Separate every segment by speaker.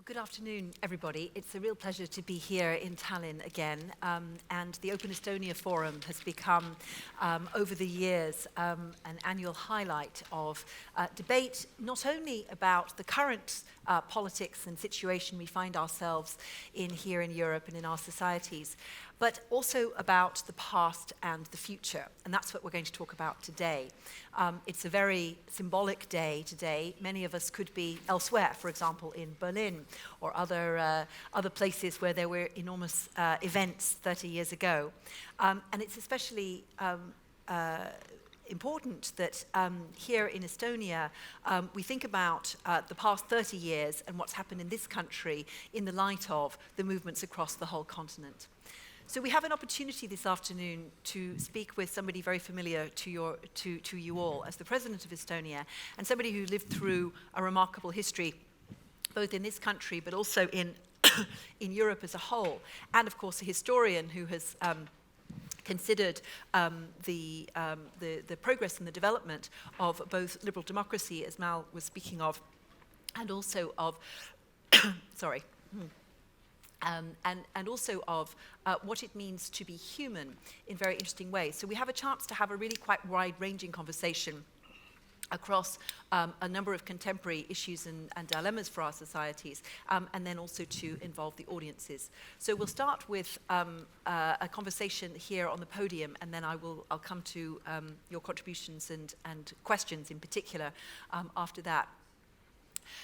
Speaker 1: Well, good afternoon, everybody. It's a real pleasure to be here in Tallinn again. And the Open Estonia Forum has become, over the years, an annual highlight of debate, not only about the current politics and situation we find ourselves in here in Europe and in our societies, but also about the past and the future. And that's what we're going to talk about today. It's a very symbolic day today. Many of us could be elsewhere, for example, in Berlin or other places where there were enormous events 30 years ago. And it's especially important that here in Estonia, we think about the past 30 years and what's happened in this country in the light of the movements across the whole continent. So we have an opportunity this afternoon to speak with somebody very familiar to you all as the President of Estonia, and somebody who lived through a remarkable history, both in this country but also in Europe as a whole, and of course a historian who has considered the progress and the development of both liberal democracy, as Mal was speaking of, and also of and also of what it means to be human in very interesting ways. So we have a chance to have a really quite wide-ranging conversation across a number of contemporary issues and dilemmas for our societies, and then also to involve the audiences. So we'll start with a conversation here on the podium, and then I'll come to your contributions and questions in particular after that.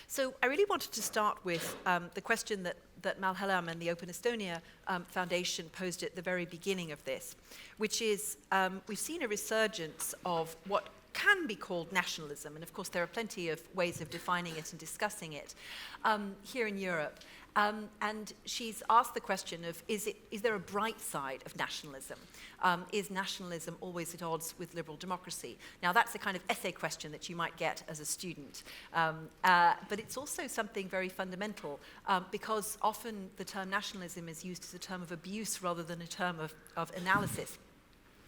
Speaker 1: So I really wanted to start with the question that Mal Hellam and the Open Estonia Foundation posed at the very beginning of this, which is we've seen a resurgence of what can be called nationalism, and of course there are plenty of ways of defining it and discussing it here in Europe. And she's asked the question of, is there a bright side of nationalism? Is nationalism always at odds with liberal democracy? Now that's a kind of essay question that you might get as a student. But it's also something very fundamental because often the term nationalism is used as a term of abuse rather than a term of analysis.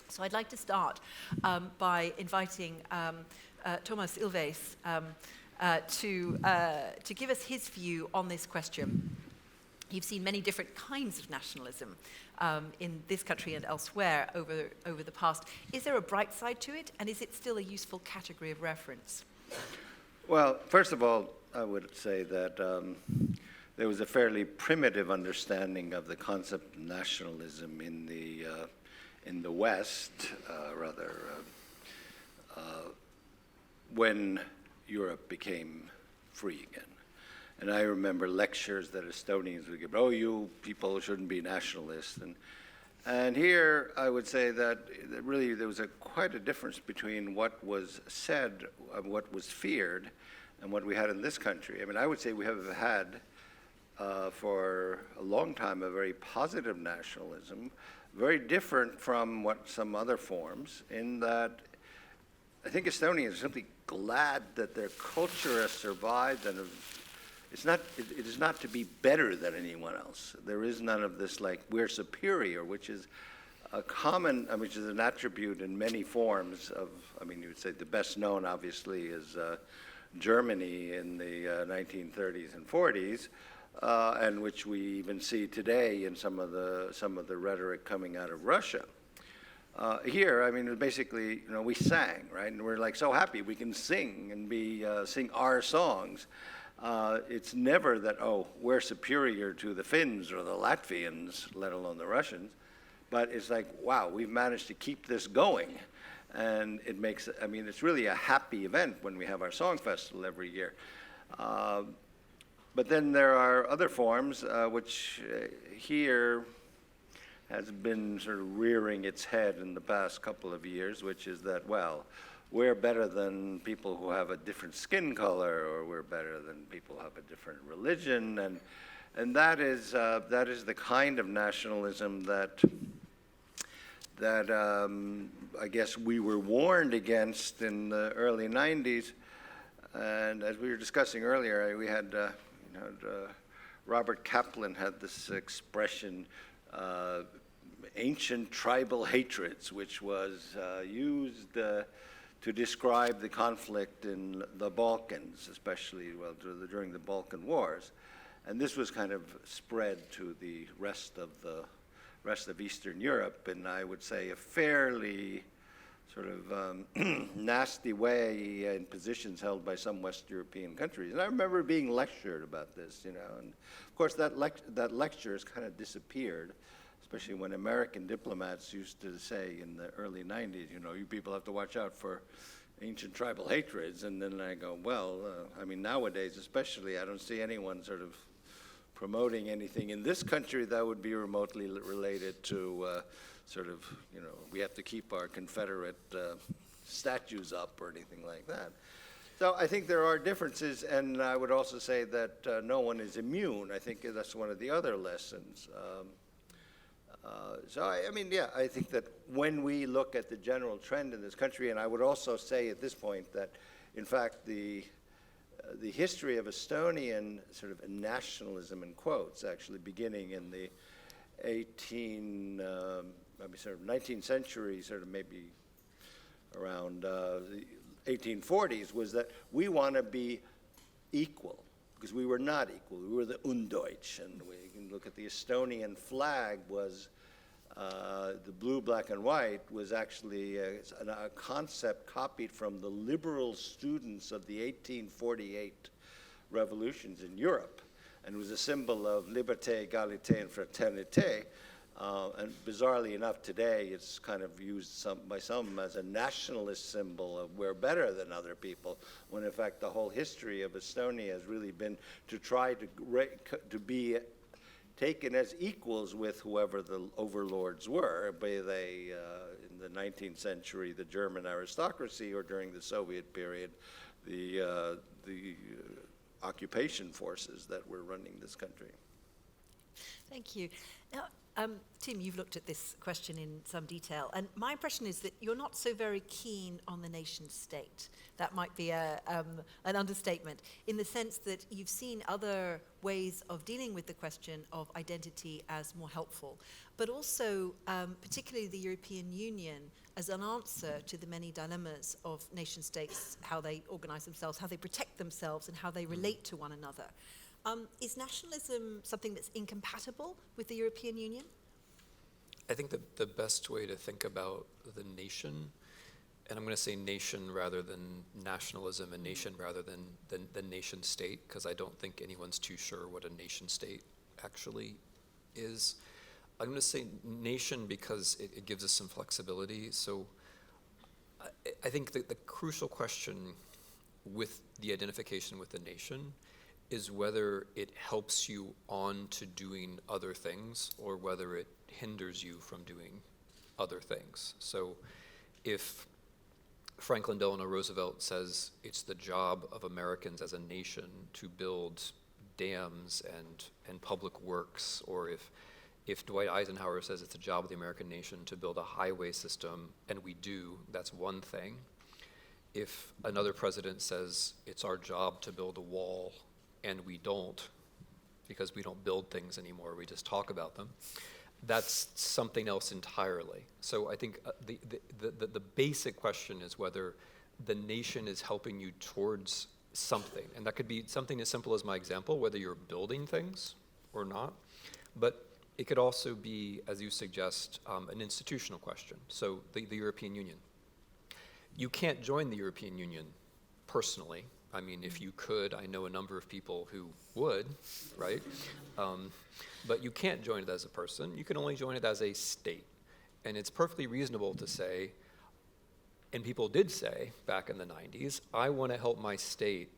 Speaker 1: So I'd like to start by inviting Toomas Ilves to give us his view on this question. You've seen many different kinds of nationalism in this country and elsewhere over the past. Is there a bright side to it, and is it still a useful category of reference?
Speaker 2: Well, first of all, I would say that there was a fairly primitive understanding of the concept of nationalism in the West, when Europe became free again. And I remember lectures that Estonians would give, oh, you people shouldn't be nationalists. And here I would say that really there was quite a difference between what was said, what was feared, and what we had in this country. I mean, I would say we have had for a long time a very positive nationalism, very different from what some other forms, in that I think Estonians are simply glad that their culture has survived, and it is not to be better than anyone else. There is none of this like we're superior, which is a common, which is an attribute in many forms of, I mean, you would say the best known obviously is Germany in the 1930s and 40s, and which we even see today in some of the rhetoric coming out of Russia. Here, I mean, basically, we sang, right? And we're like so happy we can sing and sing our songs. It's never that, oh, we're superior to the Finns or the Latvians, let alone the Russians. But it's like, wow, we've managed to keep this going. And it makes, I mean, it's really a happy event when we have our song festival every year. But then there are other forms, which here has been sort of rearing its head in the past couple of years, which is that, well, we're better than people who have a different skin color, or we're better than people who have a different religion, and that is the kind of nationalism that I guess we were warned against in the early 90s. And as we were discussing earlier, we had Robert Kaplan had this expression, ancient tribal hatreds, which was used to describe the conflict in the Balkans, especially during the Balkan Wars. And this was kind of spread to the rest of Eastern Europe, and I would say a fairly sort of nasty way in positions held by some West European countries. And I remember being lectured about this, and of course that lecture has kind of disappeared, especially when American diplomats used to say in the early 90s, you people have to watch out for ancient tribal hatreds. And then I go, well, nowadays especially, I don't see anyone sort of promoting anything in this country that would be remotely related to we have to keep our Confederate statues up or anything like that. So I think there are differences, and I would also say that no one is immune. I think that's one of the other lessons. I think that when we look at the general trend in this country, and I would also say at this point that, in fact, the history of Estonian sort of nationalism, in quotes, actually beginning in the 19th century, sort of maybe around the 1840s, was that we want to be equal, because we were not equal. We were the Undeutsch, and we can look at the Estonian flag was the blue, black, and white was actually a concept copied from the liberal students of the 1848 revolutions in Europe, and was a symbol of liberté, égalité, and fraternité. And bizarrely enough, today it's kind of used by some as a nationalist symbol of we're better than other people, when in fact the whole history of Estonia has really been to try to be taken as equals with whoever the overlords were, be they in the 19th century the German aristocracy, or during the Soviet period the occupation forces that were running this country.
Speaker 1: Thank you. Now, Tim, you've looked at this question in some detail, and my impression is that you're not so very keen on the nation state. That might be an understatement, in the sense that you've seen other ways of dealing with the question of identity as more helpful, but also particularly the European Union as an answer to the many dilemmas of nation states, how they organize themselves, how they protect themselves, and how they relate to one another. Is nationalism something that's incompatible with the European Union?
Speaker 3: I think the best way to think about the nation, and I'm going to say nation rather than nationalism, and nation rather than the nation state, because I don't think anyone's too sure what a nation state actually is. I'm going to say nation because it gives us some flexibility. So I think that the crucial question with the identification with the nation is whether it helps you on to doing other things, or whether it hinders you from doing other things. So if Franklin Delano Roosevelt says it's the job of Americans as a nation to build dams and public works, or if Dwight Eisenhower says it's the job of the American nation to build a highway system, and we do, that's one thing. If another president says it's our job to build a wall, and we don't, because we don't build things anymore, we just talk about them, that's something else entirely. So I think the basic question is whether the nation is helping you towards something. And that could be something as simple as my example, whether you're building things or not. But it could also be, as you suggest, an institutional question. So the European Union. You can't join the European Union personally. I mean, if you could, I know a number of people who would, right? But you can't join it as a person. You can only join it as a state. And it's perfectly reasonable to say, and people did say back in the 90s, I want to help my state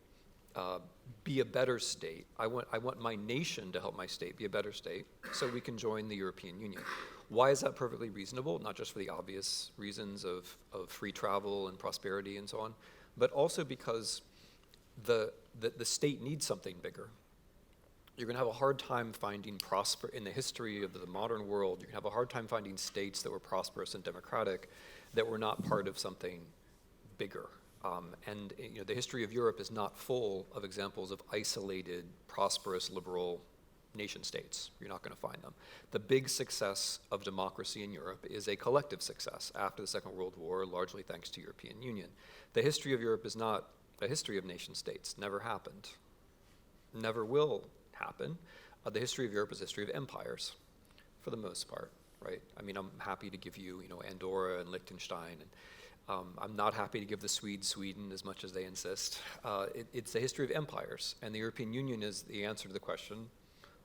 Speaker 3: be a better state. I want my nation to help my state be a better state, so we can join the European Union. Why is that perfectly reasonable? Not just for the obvious reasons of free travel and prosperity and so on, but also because the state needs something bigger. You're going to have a hard time finding in the history of the modern world, you're going to have a hard time finding states that were prosperous and democratic that were not part of something bigger. And the history of Europe is not full of examples of isolated, prosperous, liberal nation states. You're not going to find them. The big success of democracy in Europe is a collective success after the Second World War, largely thanks to European Union. The history of Europe is not a history of nation states. Never happened. Never will happen. The history of Europe is a history of empires, for the most part, right? I mean, I'm happy to give you, Andorra and Liechtenstein, and I'm not happy to give the Swedes Sweden as much as they insist. It's a history of empires, and the European Union is the answer to the question,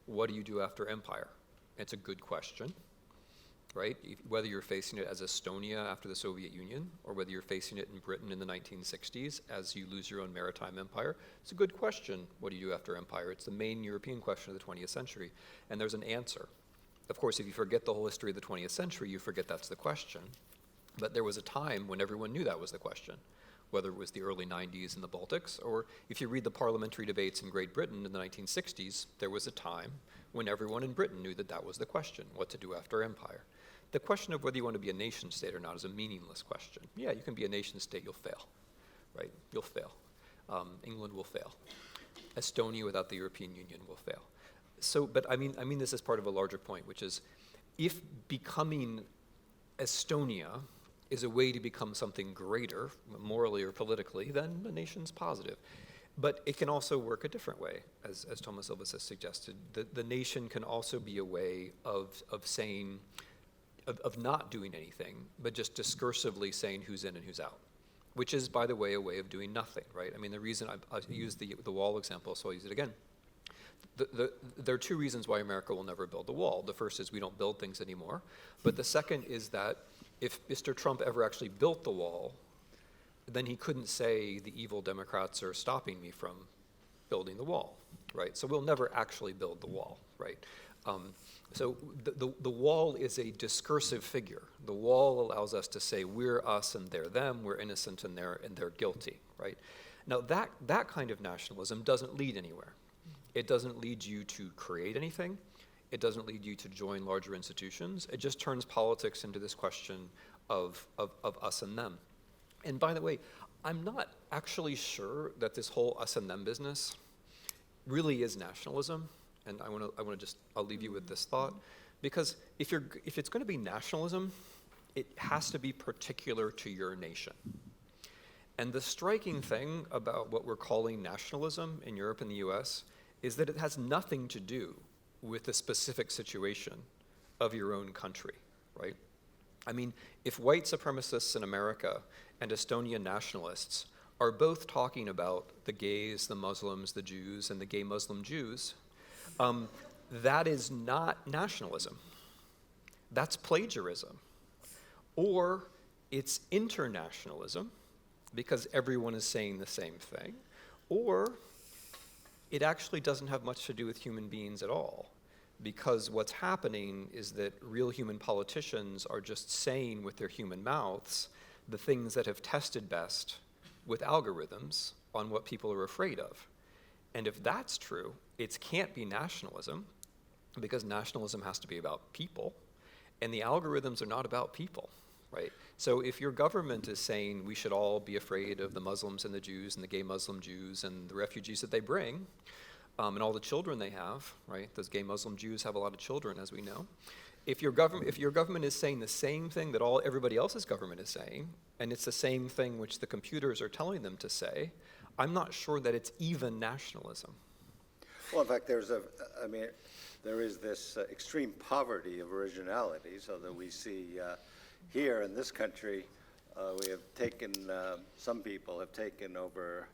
Speaker 3: what do you do after empire? It's a good question, right? Whether you're facing it as Estonia after the Soviet Union, or whether you're facing it in Britain in the 1960s as you lose your own maritime empire, it's a good question, what do you do after empire? It's the main European question of the 20th century, and there's an answer. Of course, if you forget the whole history of the 20th century, you forget that's the question. But there was a time when everyone knew that was the question, whether it was the early 90s in the Baltics, or if you read the parliamentary debates in Great Britain in the 1960s, there was a time when everyone in Britain knew that that was the question, what to do after empire. The question of whether you want to be a nation state or not is a meaningless question. Yeah, you can be a nation state, you'll fail, right? You'll fail. England will fail. Estonia without the European Union will fail. So, but I mean this as part of a larger point, which is if becoming Estonia is a way to become something greater, morally or politically, then the nation's positive. But it can also work a different way, as Toomas Ilves has suggested. The nation can also be a way of saying, of not doing anything, but just discursively saying who's in and who's out, which is, by the way, a way of doing nothing, right? I mean, the reason I used the wall example, so I'll use it again. There are two reasons why America will never build the wall. The first is we don't build things anymore, but the second is that if Mr. Trump ever actually built the wall, then he couldn't say the evil Democrats are stopping me from building the wall, right? So we'll never actually build the wall, right? So the wall is a discursive figure. The wall allows us to say we're us and they're them, we're innocent and they're guilty, right? Now that kind of nationalism doesn't lead anywhere. It doesn't lead you to create anything. It doesn't lead you to join larger institutions. It just turns politics into this question of us and them. And by the way, I'm not actually sure that this whole us and them business really is nationalism. And I'll leave you with this thought, because if it's going to be nationalism, it has to be particular to your nation. And the striking thing about what we're calling nationalism in Europe and the US is that it has nothing to do with the specific situation of your own country, right? I mean, if white supremacists in America and Estonian nationalists are both talking about the gays, the Muslims, the Jews, and the gay Muslim Jews, that is not nationalism. That's plagiarism. Or it's internationalism, because everyone is saying the same thing. Or it actually doesn't have much to do with human beings at all, because what's happening is that real human politicians are just saying with their human mouths the things that have tested best with algorithms on what people are afraid of. And if that's true, it can't be nationalism, because nationalism has to be about people, and the algorithms are not about people, right? So if your government is saying we should all be afraid of the Muslims and the Jews and the gay Muslim Jews and the refugees that they bring, and all the children they have, right? Those gay Muslim Jews have a lot of children, as we know. If your government is saying the same thing that everybody else's government is saying, and it's the same thing which the computers are telling them to say, I'm not sure that it's even nationalism.
Speaker 2: Well, in fact, there is this extreme poverty of originality, so that we see here in this country, we have taken, some people have taken over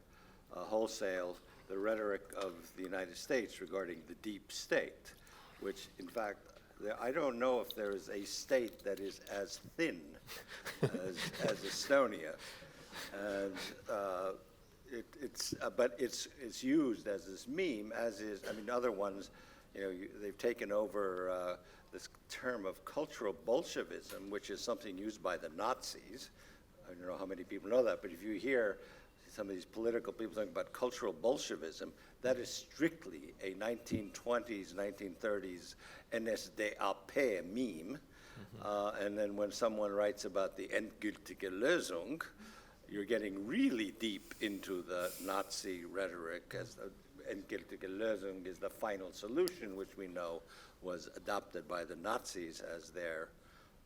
Speaker 2: wholesale the rhetoric of the United States regarding the deep state, which in fact, I don't know if there is a state that is as thin as Estonia. And but it's used as this meme, as is, other ones, they've taken over this term of cultural Bolshevism, which is something used by the Nazis. I don't know how many people know that, but if you hear some of these political people talking about cultural Bolshevism, that is strictly a 1920s, 1930s NSDAP meme. Mm-hmm. And then when someone writes about the endgültige Lösung, you're getting really deep into the Nazi rhetoric, as the endgültige Lösung is the final solution, which we know was adopted by the Nazis as their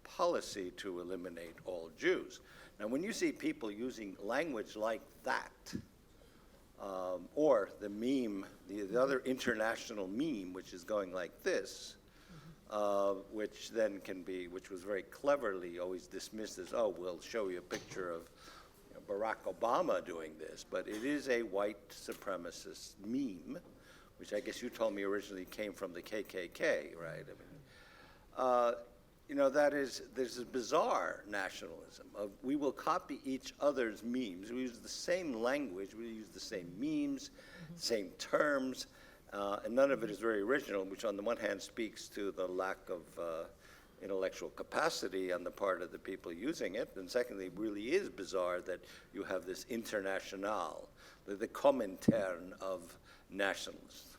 Speaker 2: policy to eliminate all Jews. Now, when you see people using language like that, Or the meme, the other international meme, which is going like this, which then can be, which was very cleverly always dismissed as, oh, we'll show you a picture of Barack Obama doing this, but it is a white supremacist meme, which I guess you told me originally came from the KKK, right? I mean, there's a bizarre nationalism of we will copy each other's memes. We use the same language, we use the same memes, same terms, and none of it is very original, which on the one hand speaks to the lack of intellectual capacity on the part of the people using it, and secondly, it really is bizarre that you have this international, the Komintern of nationalists.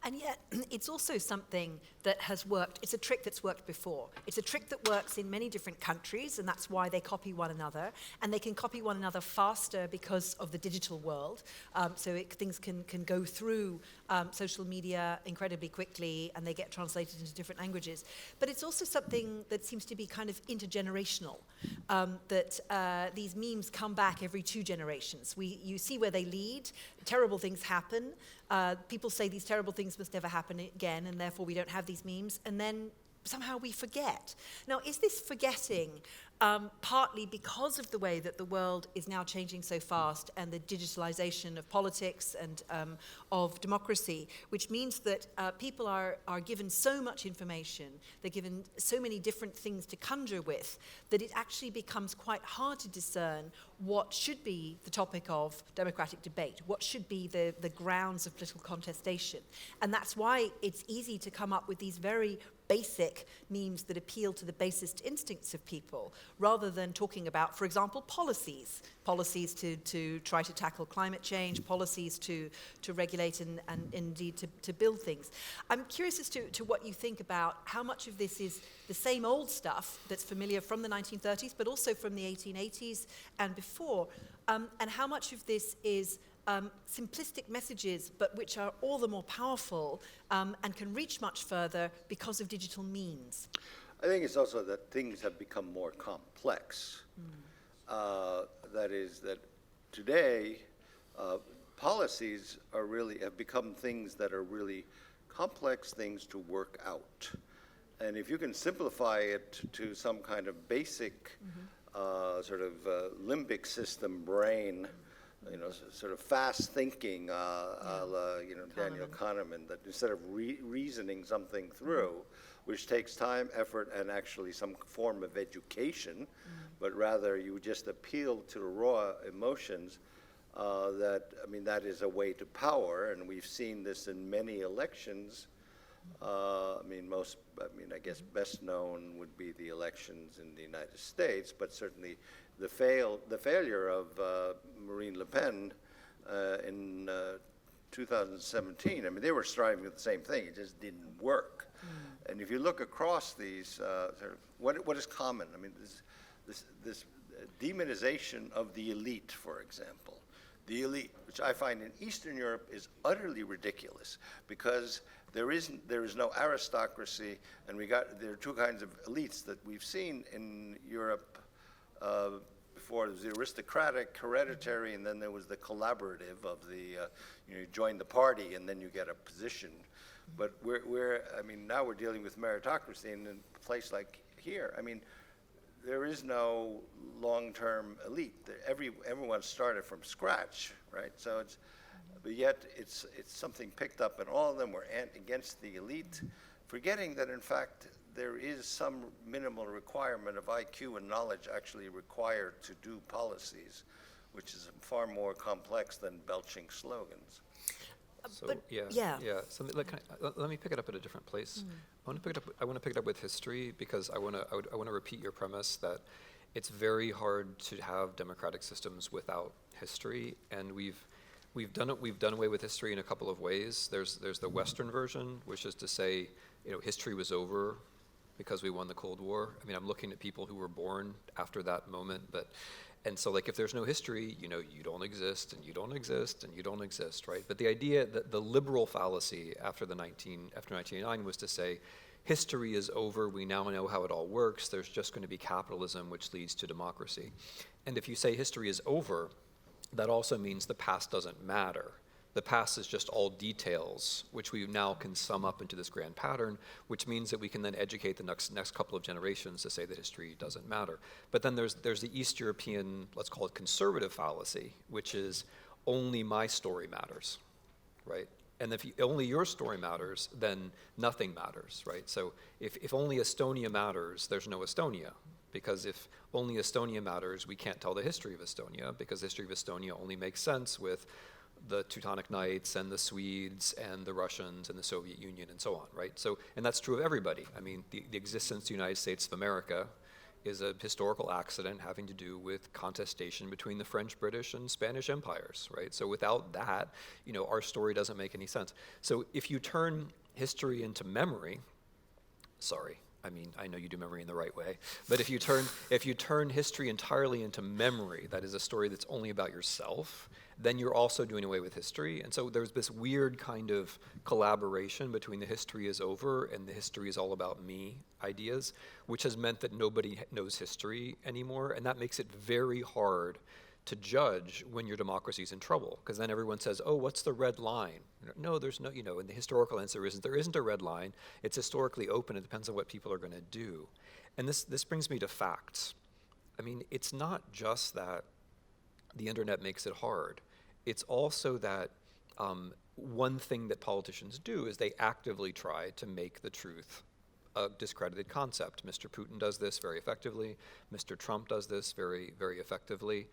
Speaker 1: And yet, it's also something that has worked. It's a trick that's worked before. It's a trick that works in many different countries, and that's why they copy one another. And they can copy one another faster because of the digital world. Things can go through social media incredibly quickly, and they get translated into different languages. But it's also something that seems to be kind of intergenerational, that these memes come back every 2 generations. You see where they lead. Terrible things happen. People say these terrible things must never happen again, and therefore we don't have these memes, and then somehow we forget. Now, is this forgetting partly because of the way that the world is now changing so fast and the digitalization of politics and of democracy, which means that people are given so much information, they're given so many different things to conjure with, that it actually becomes quite hard to discern what should be the topic of democratic debate, what should be the grounds of political contestation. And that's why it's easy to come up with these very basic memes that appeal to the basest instincts of people, rather than talking about, for example, policies to try to tackle climate change, policies to regulate and indeed to build things. I'm curious as to what you think about how much of this is the same old stuff that's familiar from the 1930s, but also from the 1880s and before, and how much of this is simplistic messages, but which are all the more powerful and can reach much further because of digital means.
Speaker 2: I think it's also that things have become more complex. That is, that today policies have become things that are really complex things to work out. And if you can simplify it to some kind of basic sort of limbic system brain, sort of fast thinking, a la, Daniel Kahneman, that instead of reasoning something through, which takes time, effort, and actually some form of education, but rather you just appeal to the raw emotions, that is a way to power, and we've seen this in many elections. I guess best known would be the elections in the United States, but certainly the failure of Marine Le Pen in 2017. They were striving for the same thing. It just didn't work. And if you look across these, what is common? This demonization of the elite, for example. The elite, which I find in Eastern Europe is utterly ridiculous, because there is no aristocracy, and there are 2 kinds of elites that we've seen in Europe before. There was the aristocratic, hereditary, and then there was the collaborative of the, you join the party and then you get a position. But now we're dealing with meritocracy, and in a place like here, there is no long-term elite. Everyone started from scratch, right? So but yet it's something picked up, and all of them were against the elite, forgetting that in fact there is some minimal requirement of IQ and knowledge actually required to do policies, which is far more complex than belching slogans.
Speaker 3: So let me pick it up at a different place. I want to pick it up with history, because I want to repeat your premise that it's very hard to have democratic systems without history, and we've done away with history in a couple of ways. There's the Western version, which is to say, history was over because we won the Cold War. I'm looking at people who were born after that moment, and so if there's no history, you don't exist, and you don't exist, and you don't exist, right? But the idea that the liberal fallacy after 1989 was to say, history is over, we now know how it all works, there's just going to be capitalism which leads to democracy. And if you say history is over, that also means the past doesn't matter. The past is just all details, which we now can sum up into this grand pattern, which means that we can then educate the next couple of generations to say that history doesn't matter. But then there's the East European, let's call it conservative fallacy, which is only my story matters, right? And if only your story matters, then nothing matters, right? So if only Estonia matters, there's no Estonia. Because if only Estonia matters, we can't tell the history of Estonia, because the history of Estonia only makes sense with the Teutonic Knights and the Swedes and the Russians and the Soviet Union and so on, right? So, and that's true of everybody. I mean, the existence of the United States of America is a historical accident having to do with contestation between the French, British, and Spanish empires, right? So without that, our story doesn't make any sense. So if you turn history into memory, I know you do memory in the right way, but if you turn history entirely into memory, that is a story that's only about yourself, then you're also doing away with history. And so there's this weird kind of collaboration between the history is over and the history is all about me ideas, which has meant that nobody knows history anymore, and that makes it very hard to judge when your democracy is in trouble, because then everyone says, oh, what's the red line? No, there's no, and the historical answer isn't, there isn't a red line. It's historically open. It depends on what people are going to do. And this brings me to facts. I mean, it's not just that the internet makes it hard. It's also that one thing that politicians do is they actively try to make the truth a discredited concept. Mr. Putin does this very effectively. Mr. Trump does this very, very effectively.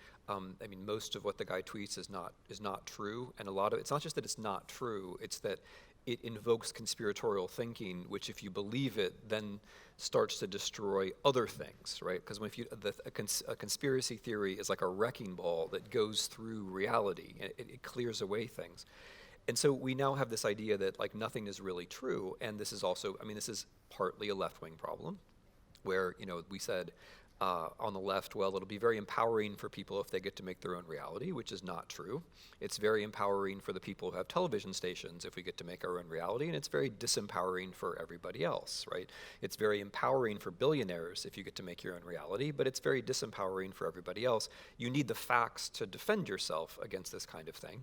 Speaker 3: Most of what the guy tweets is not true, and it's not just that it's not true, it's that it invokes conspiratorial thinking, which if you believe it, then starts to destroy other things, right? Because a conspiracy theory is like a wrecking ball that goes through reality, and it clears away things. And so we now have this idea that nothing is really true, and this is also, this is partly a left-wing problem, where we said on the left, well, it'll be very empowering for people if they get to make their own reality, which is not true. It's very empowering for the people who have television stations if we get to make our own reality, and it's very disempowering for everybody else, right? It's very empowering for billionaires if you get to make your own reality, but it's very disempowering for everybody else. You need the facts to defend yourself against this kind of thing.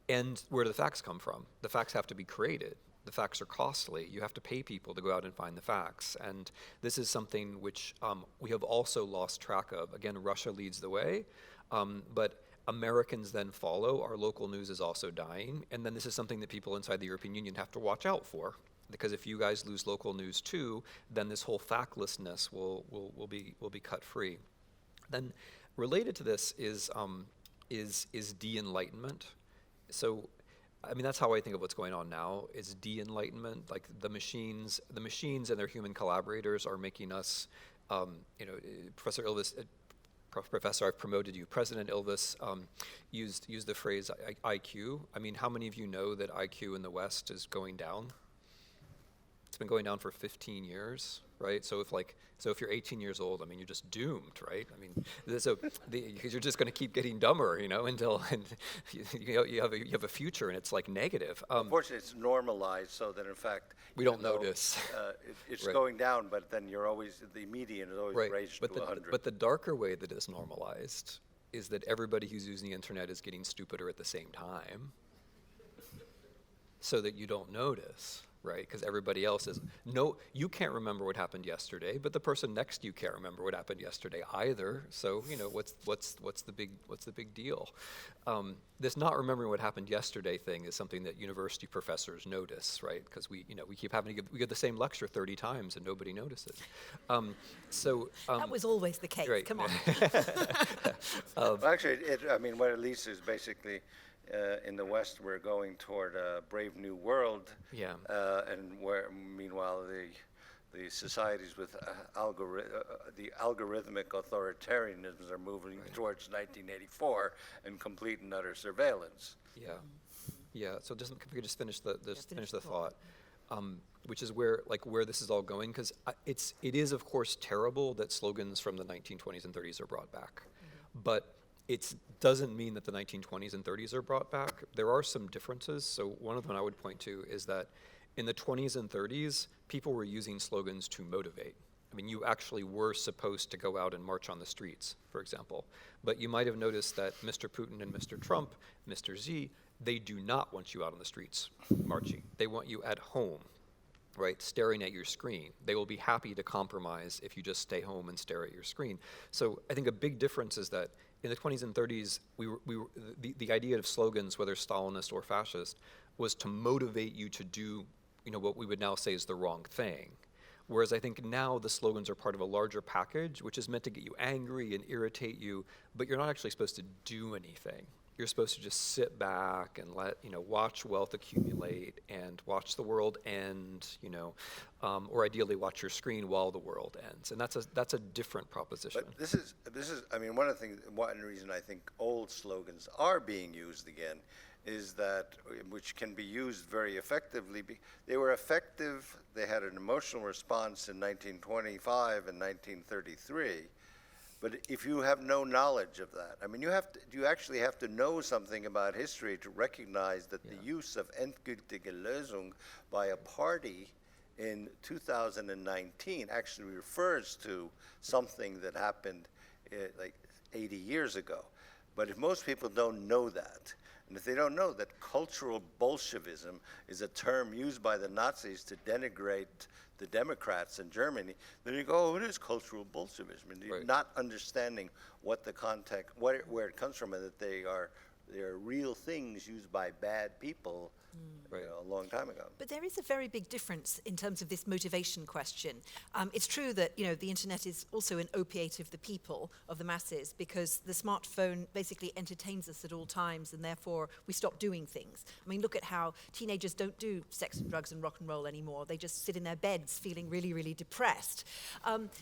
Speaker 3: And where do the facts come from? The facts have to be created. The facts are costly. You have to pay people to go out and find the facts. And this is something which we have also lost track of. Again, Russia leads the way, but Americans then follow. Our local news is also dying. And then this is something that people inside the European Union have to watch out for. Because if you guys lose local news too, then this whole factlessness will be cut free. Then related to this is de-enlightenment. So, that's how I think of what's going on now, is de-enlightenment. Like the machines and their human collaborators are making us, Professor Ilves, Professor, I've promoted you. President Ilves used the phrase IQ. How many of you know that IQ in the West is going down? It's been going down for 15 years, right? So if you're 18 years old, you're just doomed, right? Because you're just going to keep getting dumber, until you have a future, and it's negative.
Speaker 2: Unfortunately, it's normalized so that in fact
Speaker 3: we don't notice.
Speaker 2: It's
Speaker 3: right.
Speaker 2: going down, but then the median is always
Speaker 3: right.
Speaker 2: raised
Speaker 3: but
Speaker 2: to 100.
Speaker 3: But the darker way that it's normalized is that everybody who's using the internet is getting stupider at the same time, so that you don't notice. Right, because everybody else you can't remember what happened yesterday, but the person next to you can't remember what happened yesterday either. So what's the big deal? This not remembering what happened yesterday thing is something that university professors notice, right? Because we keep having to give the same lecture 30 times and nobody notices.
Speaker 1: That was always the case.
Speaker 3: Right.
Speaker 1: Come on.
Speaker 2: Well, actually, what it leads to is basically. In the West, we're going toward a brave new world,
Speaker 3: yeah.
Speaker 2: And where, meanwhile, the societies with the algorithmic authoritarianisms are moving towards 1984 and complete and utter surveillance.
Speaker 3: Yeah. So if we could just finish the thought, which is where this is all going, because it is of course terrible that slogans from the 1920s and 30s are brought back, but it doesn't mean that the 1920s and 30s are brought back. There are some differences. So one of them I would point to is that in the 20s and 30s, people were using slogans to motivate. I mean, you actually were supposed to go out and march on the streets, for example. But you might have noticed that Mr. Putin and Mr. Trump, Mr. Xi, they do not want you out on the streets marching. They want you at home, right, staring at your screen. They will be happy to compromise if you just stay home and stare at your screen. So I think a big difference is that in the 20s and 30s, the idea of slogans, whether Stalinist or fascist, was to motivate you to do, what we would now say is the wrong thing. Whereas I think now the slogans are part of a larger package, which is meant to get you angry and irritate you, but you're not actually supposed to do anything. You're supposed to just sit back and watch wealth accumulate and watch the world end, or ideally watch your screen while the world ends. And that's a different proposition.
Speaker 2: But this is, I mean, one reason I think old slogans are being used again is that, which can be used very effectively. They were effective, they had an emotional response in 1925 and 1933. But if you have no knowledge of that, I mean, you actually have to know something about history to recognize that the use of endgültige Lösung by a party in 2019 actually refers to something that happened like 80 years ago. But if most people don't know that, and if they don't know that cultural Bolshevism is a term used by the Nazis to denigrate the Democrats in Germany, then you go, oh, it is cultural Bolshevism. And you're not understanding what the context, where it comes from, and that they are real things used by bad people a long time ago.
Speaker 1: But there is a very big difference in terms of this motivation question. It's true that the internet is also an opiate of the people, of the masses, because the smartphone basically entertains us at all times, and therefore we stop doing things. I mean, look at how teenagers don't do sex and drugs and rock and roll anymore. They just sit in their beds feeling really, really depressed.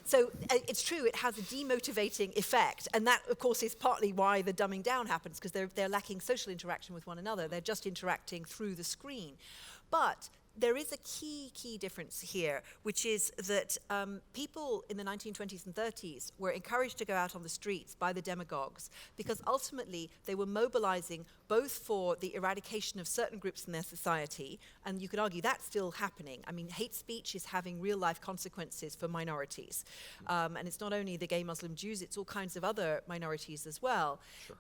Speaker 1: So it's true, it has a demotivating effect, and that, of course, is partly why the dumbing down happens, because they're lacking social interaction with one another. They're just interacting through the screen. But there is a key difference here, which is that people in the 1920s and 30s were encouraged to go out on the streets by the demagogues because ultimately they were mobilizing both for the eradication of certain groups in their society, and you could argue that's still happening. I mean, hate speech is having real-life consequences for minorities. And it's not only the gay Muslim Jews, it's all kinds of other minorities as well. Sure.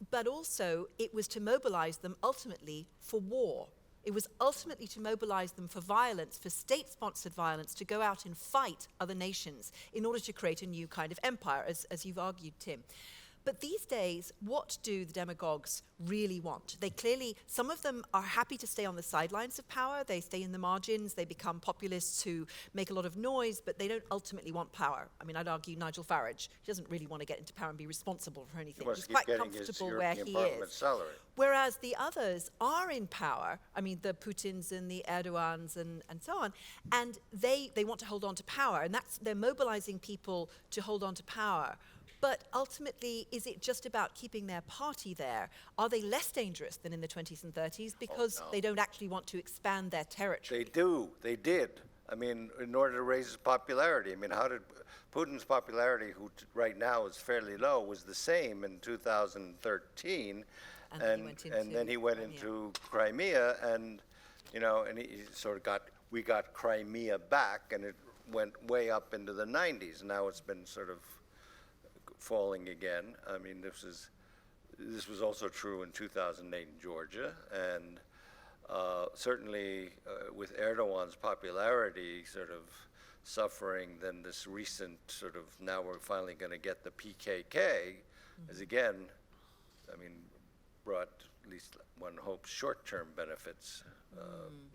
Speaker 1: But also, it was to mobilize them ultimately for war. It was ultimately to mobilize them for violence, for state-sponsored violence, to go out and fight other nations in order to create a new kind of empire, as you've argued, Tim. But these days, what do the demagogues really want? They clearly, some of them are happy to stay on the sidelines of power. They stay in the margins. They become populists who make a lot of noise, but they don't ultimately want power. I mean, I'd argue Nigel Farage, he doesn't really want to get into power and be responsible for anything. He's quite comfortable where he is.
Speaker 2: Salary.
Speaker 1: Whereas the others are in power, I mean, the Putins and the Erdogans and so on, and they want to hold on to power, and they're mobilizing people to hold on to power. But ultimately, is it just about keeping their party there? Are they less dangerous than in the 20s and 30s because they don't actually want to expand their territory?
Speaker 2: They do. They did. I mean, in order to raise his popularity. I mean, how did Putin's popularity, who right now is fairly low, was the same in 2013, and then he went into Crimea, and he sort of we got Crimea back, and it went way up into the 90s. Now it's been sort of falling again. I mean, this was also true in 2008 in Georgia, and certainly with Erdogan's popularity sort of suffering, then this recent sort of, now we're finally going to get the PKK, as again, I mean, brought, at least one hopes, short-term benefits,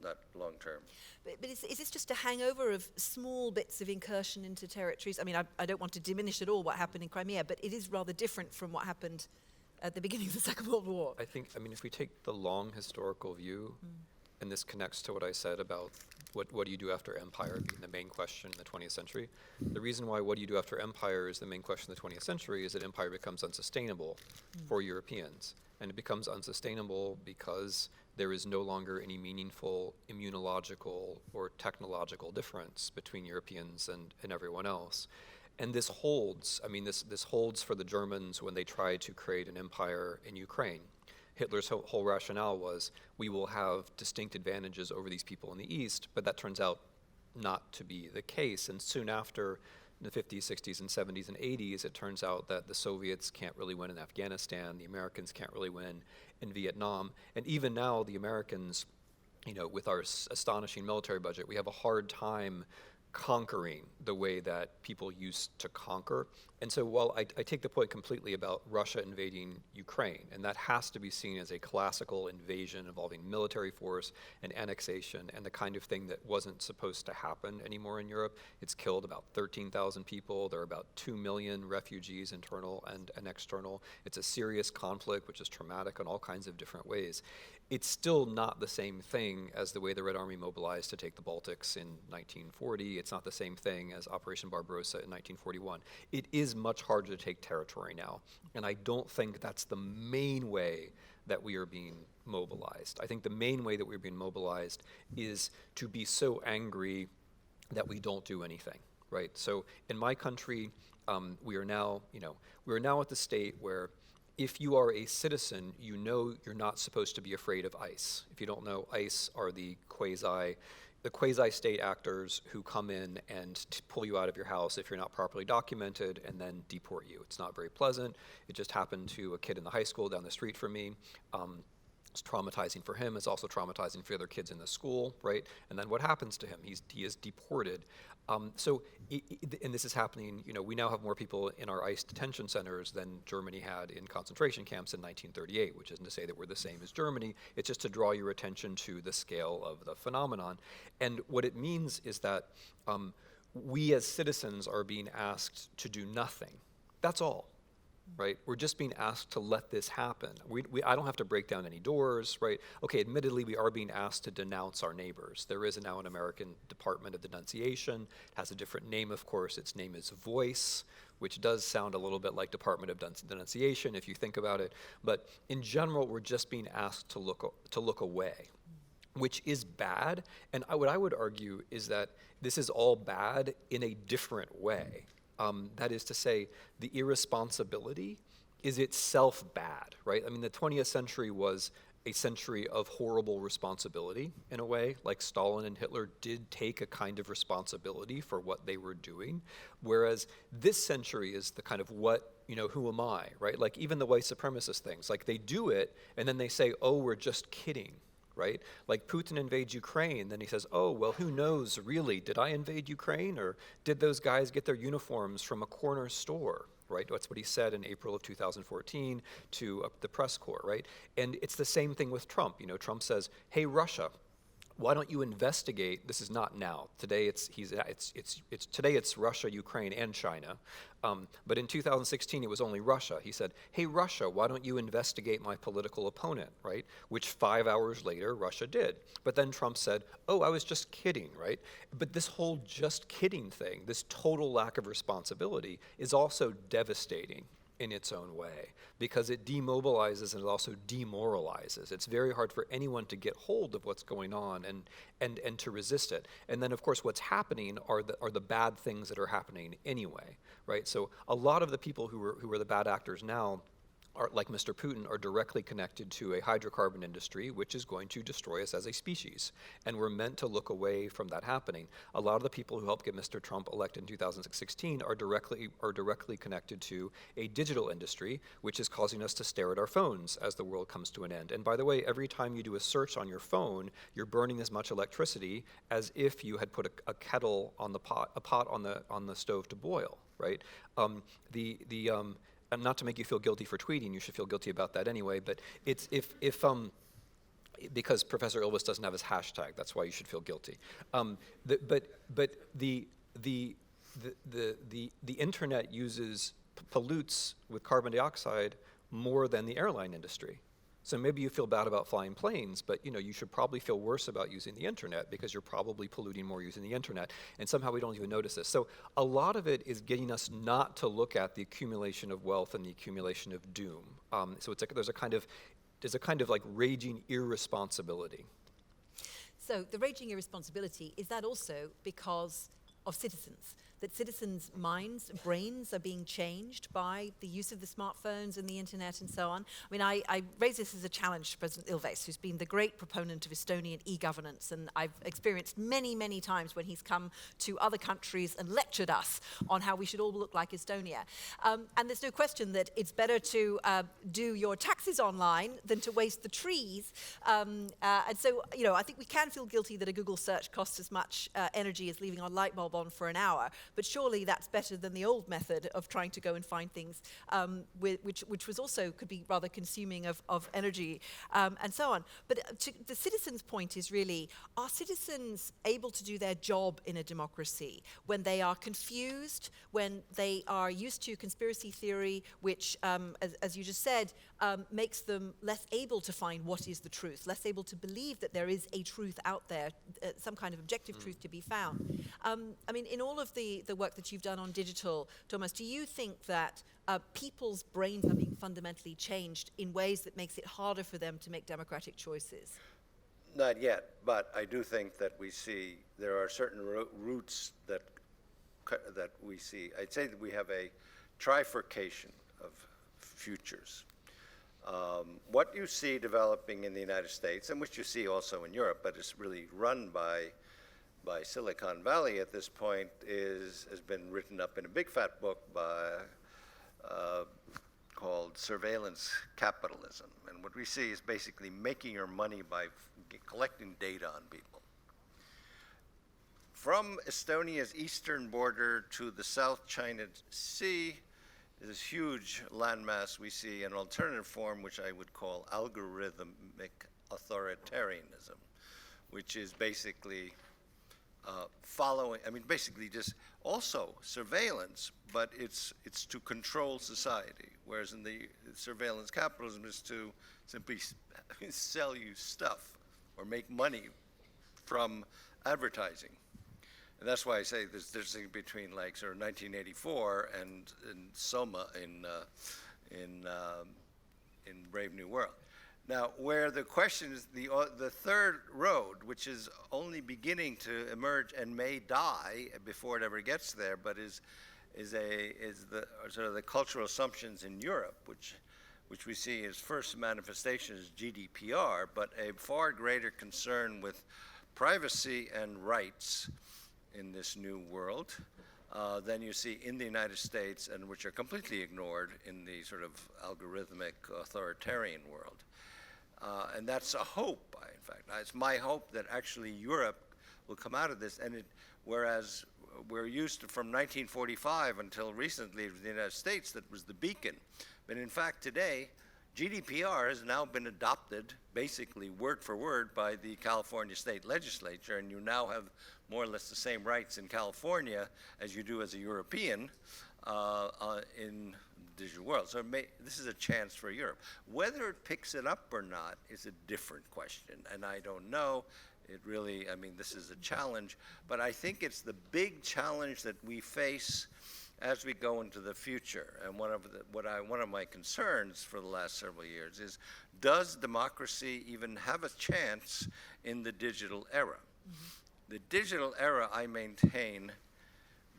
Speaker 2: not long-term.
Speaker 1: But is this just a hangover of small bits of incursion into territories? I mean, I don't want to diminish at all what happened in Crimea, but it is rather different from what happened at the beginning of the Second World War.
Speaker 3: I mean, if we take the long historical view, and this connects to what I said about what do you do after empire being the main question in the 20th century, the reason why what do you do after empire is the main question in the 20th century is that empire becomes unsustainable for Europeans. And it becomes unsustainable because there is no longer any meaningful immunological or technological difference between Europeans and everyone else. And this holds, I mean, this holds for the Germans when they tried to create an empire in Ukraine. Hitler's whole rationale was, we will have distinct advantages over these people in the East, but that turns out not to be the case. And soon after, in the 50s, 60s, and 70s, and 80s, it turns out that the Soviets can't really win in Afghanistan, the Americans can't really win in Vietnam, and even now the Americans, with our astonishing military budget, we have a hard time conquering the way that people used to conquer. And so while I take the point completely about Russia invading Ukraine, and that has to be seen as a classical invasion involving military force and annexation and the kind of thing that wasn't supposed to happen anymore in Europe. It's killed about 13,000 people. There are about 2 million refugees, internal and external. It's a serious conflict, which is traumatic in all kinds of different ways. It's still not the same thing as the way the Red Army mobilized to take the Baltics in 1940. It's not the same thing as Operation Barbarossa in 1941. It is much harder to take territory now, and I don't think that's the main way that we are being mobilized. I think the main way that we're being mobilized is to be so angry that we don't do anything, right? So in my country, we are now at the state where if you are a citizen, you're not supposed to be afraid of ICE. If you don't know, ICE are the quasi-state actors who come in and pull you out of your house if you're not properly documented and then deport you. It's not very pleasant. It just happened to a kid in the high school down the street from me. It's traumatizing for him. It's also traumatizing for other kids in the school, right? And then what happens to him? He is deported. And this is happening, we now have more people in our ICE detention centers than Germany had in concentration camps in 1938, which isn't to say that we're the same as Germany. It's just to draw your attention to the scale of the phenomenon. And what it means is that we as citizens are being asked to do nothing. That's all. Right? We're just being asked to let this happen. I don't have to break down any doors, right? Okay, admittedly, we are being asked to denounce our neighbors. There is now an American Department of Denunciation. It has a different name, of course. Its name is Voice, which does sound a little bit like Department of Denunciation if you think about it. But in general, we're just being asked to look away, which is bad. And what I would argue is that this is all bad in a different way. That is to say, the irresponsibility is itself bad, right? I mean, the 20th century was a century of horrible responsibility in a way, like Stalin and Hitler did take a kind of responsibility for what they were doing, whereas this century is the kind of who am I, right? Like even the white supremacist things, like they do it and then they say, oh, we're just kidding. Right? Like Putin invades Ukraine, then he says, oh, well, who knows, really? Did I invade Ukraine, or did those guys get their uniforms from a corner store? Right? That's what he said in April of 2014 to the press corps, right? And it's the same thing with Trump. Trump says, hey, Russia, why don't you investigate? This is not now. Today it's Russia, Ukraine, and China. But in 2016 it was only Russia. He said, "Hey Russia, why don't you investigate my political opponent?" Right? Which 5 hours later Russia did. But then Trump said, "Oh, I was just kidding." Right? But this whole just kidding thing, this total lack of responsibility, is also devastating in its own way, because it demobilizes and it also demoralizes. It's very hard for anyone to get hold of what's going on and to resist it. And then, of course, what's happening are the bad things that are happening anyway, right? So a lot of the people who are the bad actors now, like Mr. Putin, are directly connected to a hydrocarbon industry, which is going to destroy us as a species. And we're meant to look away from that happening. A lot of the people who helped get Mr. Trump elected in 2016 are directly connected to a digital industry, which is causing us to stare at our phones as the world comes to an end. And by the way, every time you do a search on your phone, you're burning as much electricity as if you had put a kettle on a pot on the stove to boil, right? And not to make you feel guilty for tweeting, you should feel guilty about that anyway, but it's because Professor Ilves doesn't have his hashtag, that's why you should feel guilty. But the internet pollutes with carbon dioxide more than the airline industry. So maybe you feel bad about flying planes, but you should probably feel worse about using the internet because you're probably polluting more using the internet. And somehow we don't even notice this. So a lot of it is getting us not to look at the accumulation of wealth and the accumulation of doom. So there's a kind of like raging irresponsibility.
Speaker 1: So the raging irresponsibility, is that also because of citizens? that citizens' minds, brains are being changed by the use of the smartphones and the internet and so on. I mean, I raise this as a challenge to President Ilves, who's been the great proponent of Estonian e-governance, and I've experienced many, many times when he's come to other countries and lectured us on how we should all look like Estonia. And there's no question that it's better to do your taxes online than to waste the trees. And so, you know, I think we can feel guilty that a Google search costs as much energy as leaving our light bulb on for an hour, but surely that's better than the old method of trying to go and find things, which was also could be rather consuming of energy and so on. But the citizens' point is really, are citizens able to do their job in a democracy when they are confused, when they are used to conspiracy theory, which, as you just said, makes them less able to find what is the truth, less able to believe that there is a truth out there, some kind of objective truth to be found. I mean, in all of the work that you've done on digital, Toomas, do you think that people's brains are being fundamentally changed in ways that makes it harder for them to make democratic choices?
Speaker 2: Not yet, but I do think that we see there are certain roots that we see. I'd say that we have a trifurcation of futures. What you see developing in the United States, and which you see also in Europe, but it's really run by Silicon Valley at this point, has been written up in a big fat book called Surveillance Capitalism. And what we see is basically making your money by collecting data on people. From Estonia's eastern border to the South China Sea, this huge landmass, we see an alternative form, which I would call algorithmic authoritarianism, which is basically following, I mean, basically just also surveillance, but it's to control society, whereas in the surveillance capitalism is to simply sell you stuff or make money from advertising. And that's why I say there's a difference between like sort of 1984 and Soma in Brave New World. Now, where the question is the third road, which is only beginning to emerge and may die before it ever gets there, but is the sort of the cultural assumptions in Europe, which we see as first manifestation as GDPR, but a far greater concern with privacy and rights in this new world than you see in the United States, and which are completely ignored in the sort of algorithmic authoritarian world. And that's a hope, in fact. It's my hope that actually Europe will come out of this, and whereas we're used to, from 1945 until recently, it was the United States that was the beacon. But in fact, today, GDPR has now been adopted basically word for word by the California state legislature, and you now have more or less the same rights in California as you do as a European in the digital world. So this is a chance for Europe. Whether it picks it up or not is a different question, and I don't know. It really, I mean, this is a challenge, but I think it's the big challenge that we face as we go into the future. And one of my concerns for the last several years is, does democracy even have a chance in the digital era? Mm-hmm. The digital era, I maintain,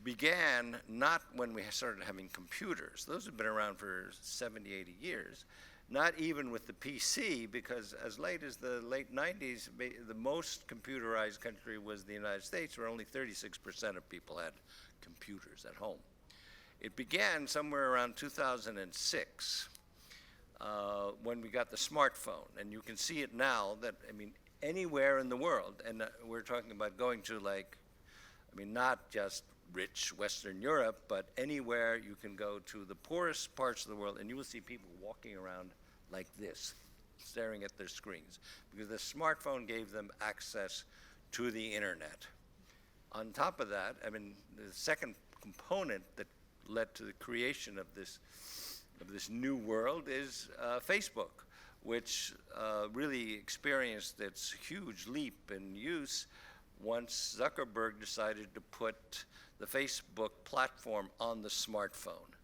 Speaker 2: began not when we started having computers. Those have been around for 70, 80 years. Not even with the PC, because as late as the late 90s, the most computerized country was the United States, where only 36% of people had computers at home. It began somewhere around 2006 when we got the smartphone. And you can see it now that, I mean, anywhere in the world, and we're talking about going to like, I mean, not just rich Western Europe, but anywhere you can go to the poorest parts of the world, and you will see people walking around like this, staring at their screens, because the smartphone gave them access to the internet. On top of that, I mean, the second component that led to the creation of this new world is Facebook, which really experienced its huge leap in use once Zuckerberg decided to put the Facebook platform on the smartphone.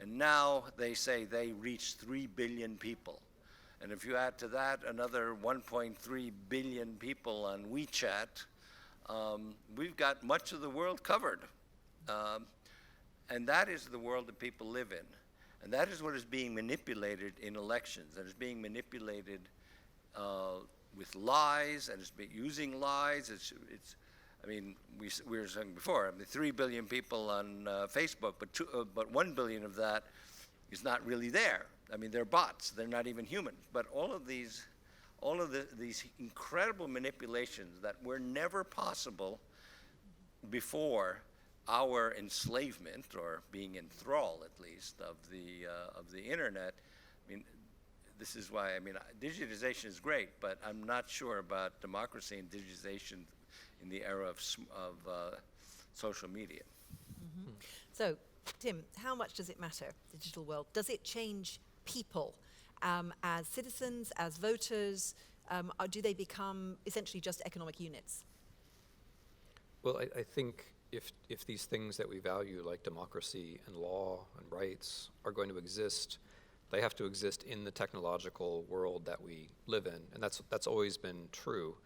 Speaker 2: And now they say they reach 3 billion people. And if you add to that another 1.3 billion people on WeChat, we've got much of the world covered. And that is the world that people live in. And that is what is being manipulated in elections. And it's being manipulated with lies, and it's using lies. I mean, we were saying before, 3 billion people on Facebook, but 1 billion of that is not really there. I mean, they're bots. They're not even human. But all of these incredible manipulations that were never possible before our enslavement, or being in thrall at least, of the internet. I mean, this is why, digitization is great, but I'm not sure about democracy and digitization in the era of social media.
Speaker 1: Mm-hmm. So, Tim, how much does it matter, the digital world? Does it change people as citizens, as voters? Or do they become essentially just economic units?
Speaker 3: Well, I think if these things that we value, like democracy and law and rights, are going to exist, they have to exist in the technological world that we live in, and that's always been true.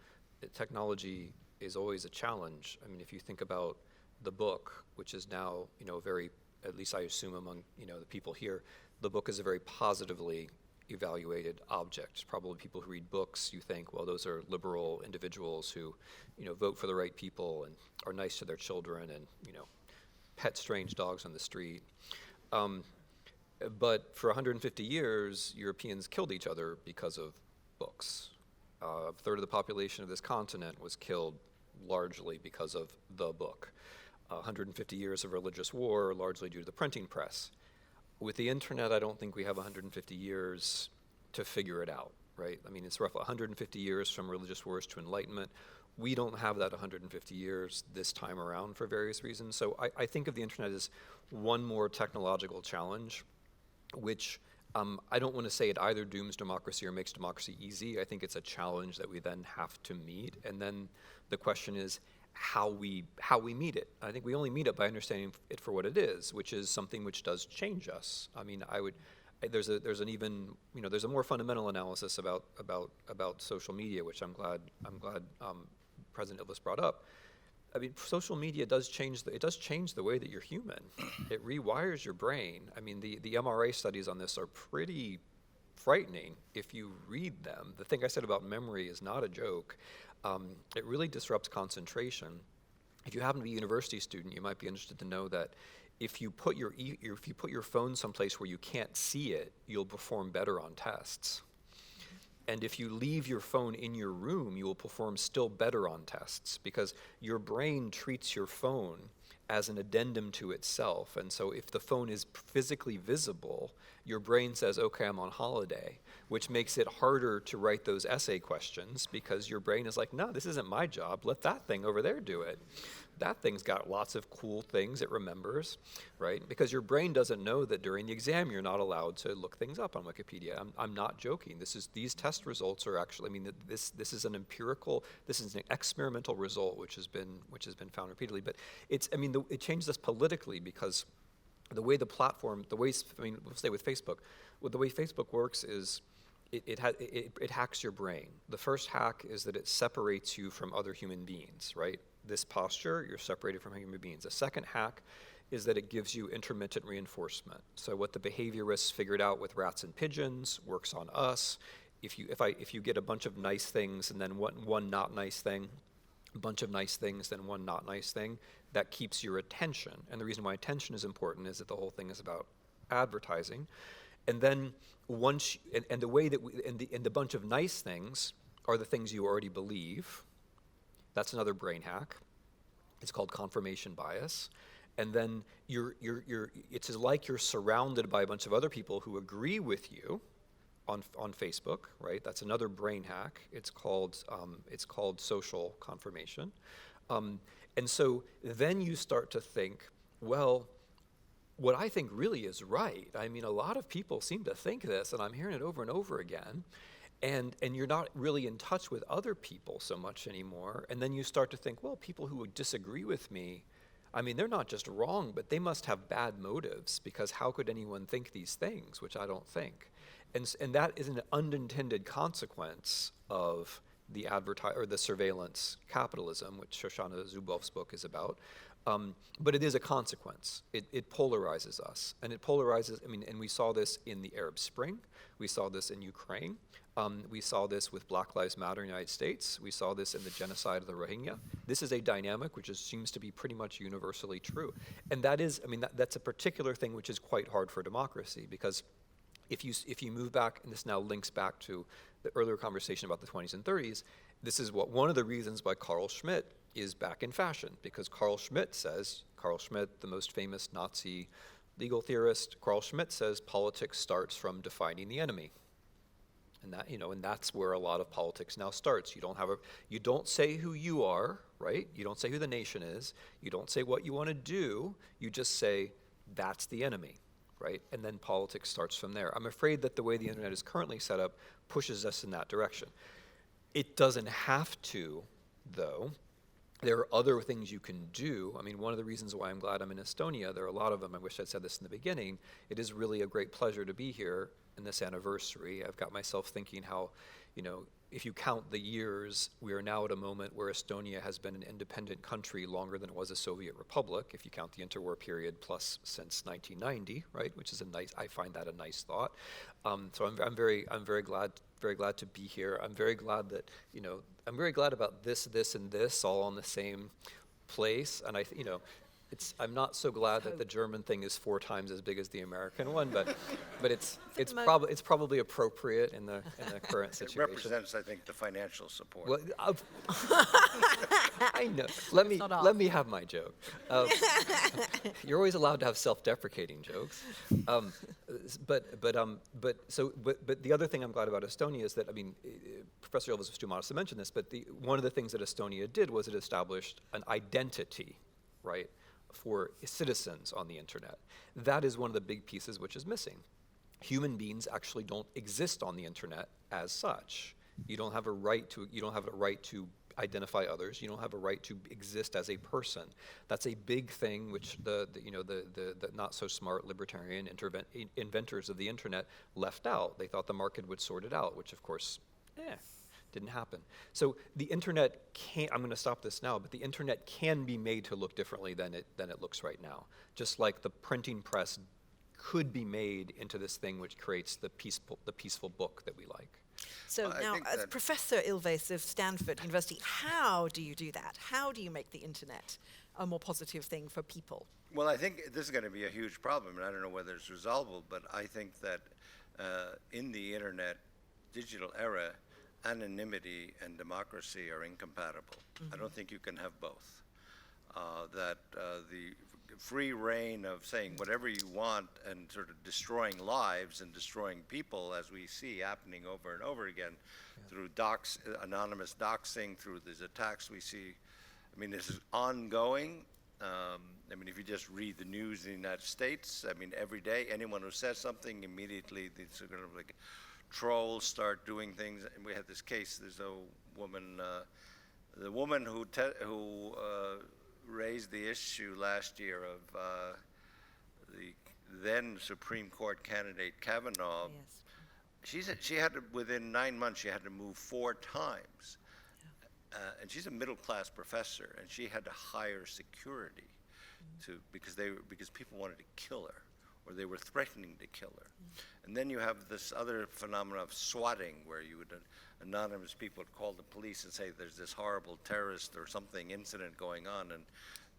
Speaker 3: Technology is always a challenge. I mean, if you think about the book, which is now, very, at least I assume among, the people here, the book is a very positively evaluated object. Probably people who read books, you think, well, those are liberal individuals who, vote for the right people and are nice to their children and, pet strange dogs on the street. But for 150 years, Europeans killed each other because of books. A third of the population of this continent was killed largely because of the book. 150 years of religious war, largely due to the printing press. With the internet, I don't think we have 150 years to figure it out, right? I mean, it's roughly 150 years from religious wars to enlightenment. We don't have that 150 years this time around for various reasons. So I think of the internet as one more technological challenge, which I don't want to say it either dooms democracy or makes democracy easy. I think it's a challenge that we then have to meet. And then the question is how we meet it. I think we only meet it by understanding it for what it is, which is something which does change us. I mean, there's a more fundamental analysis about social media, which I'm glad President Ilves brought up. I mean, social media does change the way that you're human. It rewires your brain. I mean, the MRA studies on this are pretty frightening if you read them. The thing I said about memory is not a joke. It really disrupts concentration. If you happen to be a university student, you might be interested to know that if you put your phone someplace where you can't see it, you'll perform better on tests. And if you leave your phone in your room, you will perform still better on tests, because your brain treats your phone as an addendum to itself. And so if the phone is physically visible, your brain says, okay, I'm on holiday, which makes it harder to write those essay questions, because your brain is like, no, this isn't my job. Let that thing over there do it. That thing's got lots of cool things it remembers, right? Because your brain doesn't know that during the exam you're not allowed to look things up on Wikipedia. I'm not joking. These test results are actually, I mean, this is an experimental result which has been found repeatedly. But it changes us politically, because the way we'll stay with Facebook. Well, the way Facebook works is it hacks your brain. The first hack is that it separates you from other human beings, right? This posture, you're separated from human beings. The second hack is that it gives you intermittent reinforcement. So what the behaviorists figured out with rats and pigeons works on us. If you get a bunch of nice things and then one not nice thing, a bunch of nice things, then one not nice thing, that keeps your attention. And the reason why attention is important is that the whole thing is about advertising. And then the bunch of nice things are the things you already believe. That's another brain hack. It's called confirmation bias. And then it's like you're surrounded by a bunch of other people who agree with you on Facebook, right? That's another brain hack. It's called social confirmation. And so then you start to think, well, what I think really is right. I mean, a lot of people seem to think this, and I'm hearing it over and over again. And you're not really in touch with other people so much anymore. And then you start to think, well, people who would disagree with me, I mean, they're not just wrong, but they must have bad motives, because how could anyone think these things, which I don't think? And that is an unintended consequence of the the surveillance capitalism, which Shoshana Zuboff's book is about. But it is a consequence. It polarizes us, and it polarizes. I mean, and we saw this in the Arab Spring. We saw this in Ukraine. We saw this with Black Lives Matter in the United States. We saw this in the genocide of the Rohingya. This is a dynamic which seems to be pretty much universally true, and that is, I mean, that's a particular thing which is quite hard for democracy, because if you move back, and this now links back to the earlier conversation about the 20s and 30s, this is one of the reasons why Carl Schmitt is back in fashion, because Carl Schmitt, the most famous Nazi legal theorist, Carl Schmitt says politics starts from defining the enemy. And that, and that's where a lot of politics now starts. You don't say who you are, right? You don't say who the nation is. You don't say what you want to do. You just say, that's the enemy, right? And then politics starts from there. I'm afraid that the way the internet is currently set up pushes us in that direction. It doesn't have to, though. There are other things you can do. I mean, one of the reasons why I'm glad I'm in Estonia, there are a lot of them, I wish I'd said this in the beginning, it is really a great pleasure to be here in this anniversary. I've got myself thinking how, if you count the years, we are now at a moment where Estonia has been an independent country longer than it was a Soviet republic, if you count the interwar period plus since 1990, right? Which is I find that a nice thought. So I'm very glad to be here. I'm very glad that, I'm very glad about this, and this all on the same place. And I'm not so glad that the German thing is 4 times as big as the American one, but it's probably appropriate in the current situation.
Speaker 2: It represents, I think, the financial support.
Speaker 3: Well, I know. Let me have my joke. You're always allowed to have self-deprecating jokes. But the other thing I'm glad about Estonia is that, I mean, Professor Ilves was too modest to mention this, but one of the things that Estonia did was it established an identity, right, for citizens on the internet. That is one of the big pieces which is missing. Human beings actually don't exist on the internet as such. You don't have a right to identify others. You don't have a right to exist as a person. That's a big thing which the not so smart libertarian inventors of the internet left out. They thought the market would sort it out, which of course, didn't happen. So the internet I'm going to stop this now, but the internet can be made to look differently than it looks right now. Just like the printing press could be made into this thing which creates the peaceful book that we like.
Speaker 1: So now, as Professor Ilves of Stanford University, how do you do that? How do you make the internet a more positive thing for people?
Speaker 2: Well, I think this is going to be a huge problem, and I don't know whether it's resolvable, but I think that in the internet digital era, anonymity and democracy are incompatible. I don't think you can have both. The free reign of saying whatever you want and sort of destroying lives and destroying people, as we see happening over and over again, through anonymous doxing, through these attacks we see. I mean, this is ongoing. I mean, if you just read the news in the United States, I mean, every day, anyone who says something, immediately these are kind of like trolls start doing things. And we had this case, there's a woman, the woman who raised the issue last year of the then Supreme Court candidate Kavanaugh. Yes. She had to, within 9 months, she had to move 4 times. And she's a middle-class professor, and she had to hire security because people wanted to kill her, or they were threatening to kill her. And then you have this other phenomenon of swatting, where you would anonymous people would call the police and say there's this horrible terrorist or something incident going on, and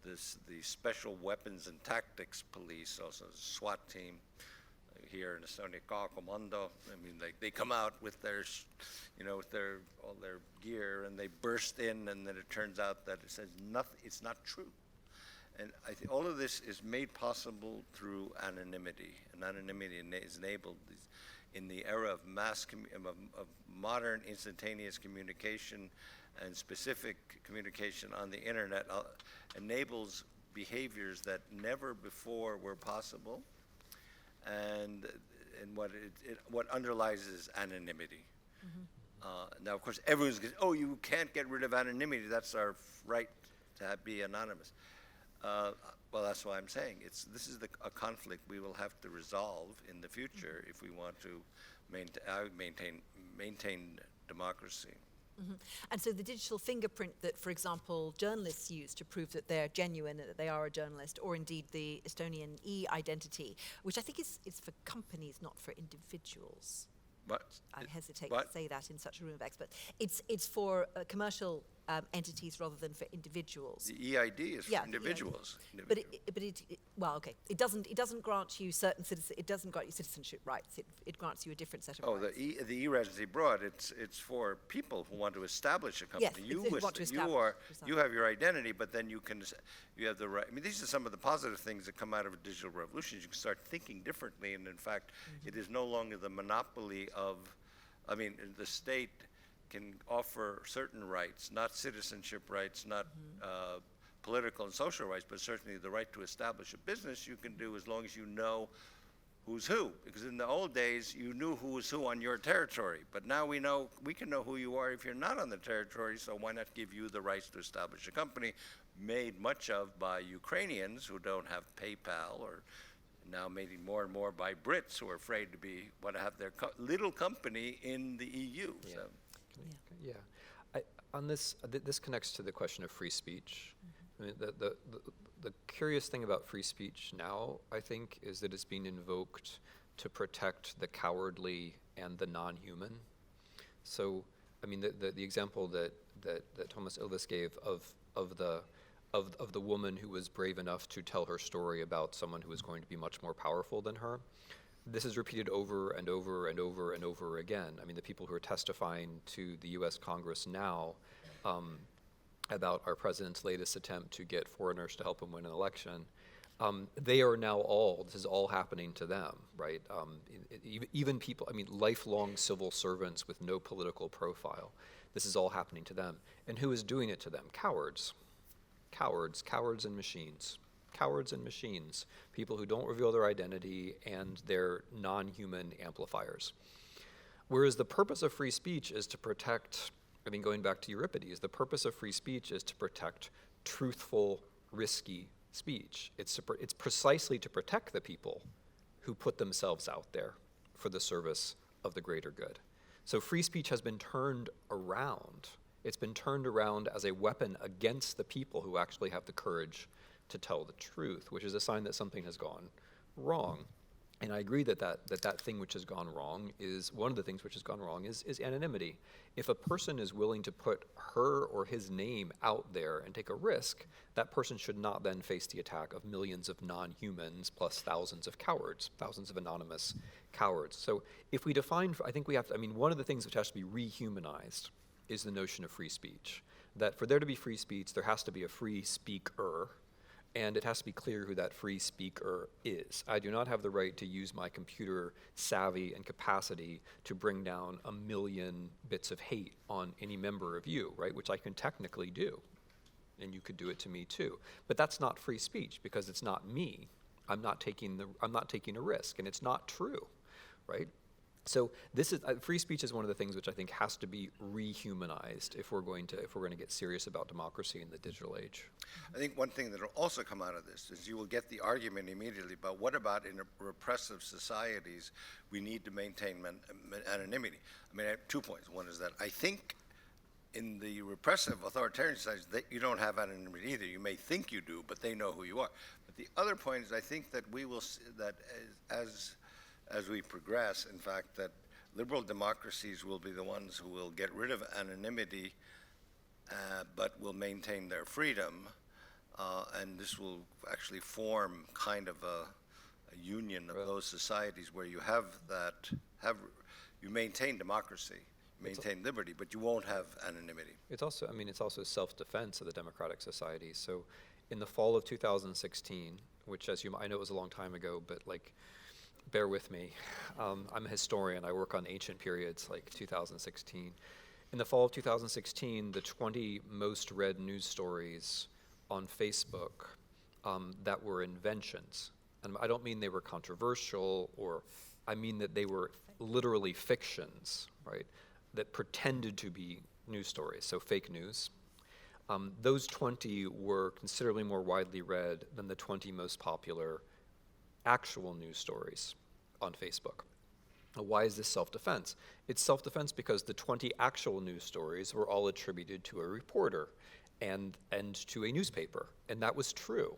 Speaker 2: the Special Weapons and Tactics Police, also the SWAT team here in Estonia, K-Komando. I mean, they come out with their, all their gear, and they burst in, and then it turns out that it says nothing. It's not true. And I think all of this is made possible through anonymity, and anonymity is enabled in the era of of modern instantaneous communication and specific communication on the internet. Enables behaviors that never before were possible, and what underlies is anonymity. Now, of course, everyone's going, oh, you can't get rid of anonymity. That's our right to be anonymous. Well, that's why I'm saying this is a conflict we will have to resolve in the future if we want to maintain democracy.
Speaker 1: And so the digital fingerprint that, for example, journalists use to prove that they're genuine and that they are a journalist, or indeed the Estonian e-identity, which I think is for companies, not for individuals.
Speaker 2: What?
Speaker 1: I hesitate
Speaker 2: What?
Speaker 1: to say that in such a room of experts. It's for commercial entities rather than for individuals.
Speaker 2: The EID is for individuals.
Speaker 1: But it doesn't grant you certain it doesn't grant you citizenship rights. It grants you a different set of rights.
Speaker 2: The e-residency broad. It's for people who want to establish a company.
Speaker 1: Yes, who want to establish.
Speaker 2: You have your identity, but then you have the right. I mean, these are some of the positive things that come out of a digital revolution. You can start thinking differently, and in fact, it is no longer the monopoly of. I mean, the state can offer certain rights, not citizenship rights, not political and social rights, but certainly the right to establish a business you can do as long as you know who's who. Because in the old days, you knew who was who on your territory. But now we can know who you are if you're not on the territory, so why not give you the rights to establish a company made much of by Ukrainians who don't have PayPal, or now made more and more by Brits who are afraid to want to have their little company in the EU.
Speaker 3: Yeah.
Speaker 2: So.
Speaker 3: Yeah, on this, this connects to the question of free speech. I mean, the curious thing about free speech now, I think, is that it's being invoked to protect the cowardly and the non-human. So, I mean, the example that Toomas Ilves gave of the woman who was brave enough to tell her story about someone who was going to be much more powerful than her. This is repeated over and over and over and over again. I mean, the people who are testifying to the U.S. Congress now about our president's latest attempt to get foreigners to help him win an election, they are now this is all happening to them, right? Even people, I mean, lifelong civil servants with no political profile, this is all happening to them. And who is doing it to them? Cowards. Cowards and machines. Cowards and machines, people who don't reveal their identity and their non-human amplifiers. Whereas the purpose of free speech is to protect, I mean, going back to Euripides, the purpose of free speech is to protect truthful, risky speech. It's precisely to protect the people who put themselves out there for the service of the greater good. So free speech has been turned around. It's been turned around as a weapon against the people who actually have the courage to tell the truth, which is a sign that something has gone wrong. And I agree that thing which has gone wrong is, one of the things which has gone wrong is anonymity. If a person is willing to put her or his name out there and take a risk, that person should not then face the attack of millions of non-humans plus thousands of cowards, thousands of anonymous cowards. So if we define, I think we have to, I mean, one of the things which has to be rehumanized is the notion of free speech. That for there to be free speech, there has to be a free speaker, and it has to be clear who that free speaker is. I do not have the right to use my computer savvy and capacity to bring down 1 million bits of hate on any member of you, right? Which I can technically do, and you could do it to me too. But that's not free speech because it's not me. I'm not taking a risk, and it's not true, right? So this is free speech is one of the things which I think has to be rehumanized if we're going to get serious about democracy in the digital age.
Speaker 2: I think one thing that will also come out of this is you will get the argument immediately about what about in repressive societies we need to maintain anonymity. I mean, I have 2 points. One is that I think in the repressive authoritarian societies that you don't have anonymity either. You may think you do, but they know who you are. But the other point is I think that we will that as we progress, in fact, that liberal democracies will be the ones who will get rid of anonymity, but will maintain their freedom, and this will actually form kind of a union of those societies where you you maintain democracy, maintain liberty, but you won't have anonymity.
Speaker 3: It's also, I mean, it's also self-defense of the democratic society. So in the fall of 2016, which I know it was a long time ago, but like, bear with me. I'm a historian. I work on ancient periods like 2016. In the fall of 2016, the 20 most read news stories on Facebook that were inventions. And I don't mean they were controversial, or I mean that they were literally fictions, right, that pretended to be news stories, so fake news. Those 20 were considerably more widely read than the 20 most popular actual news stories on Facebook. Why is this self-defense? It's self-defense because the 20 actual news stories were all attributed to a reporter and to a newspaper, and that was true.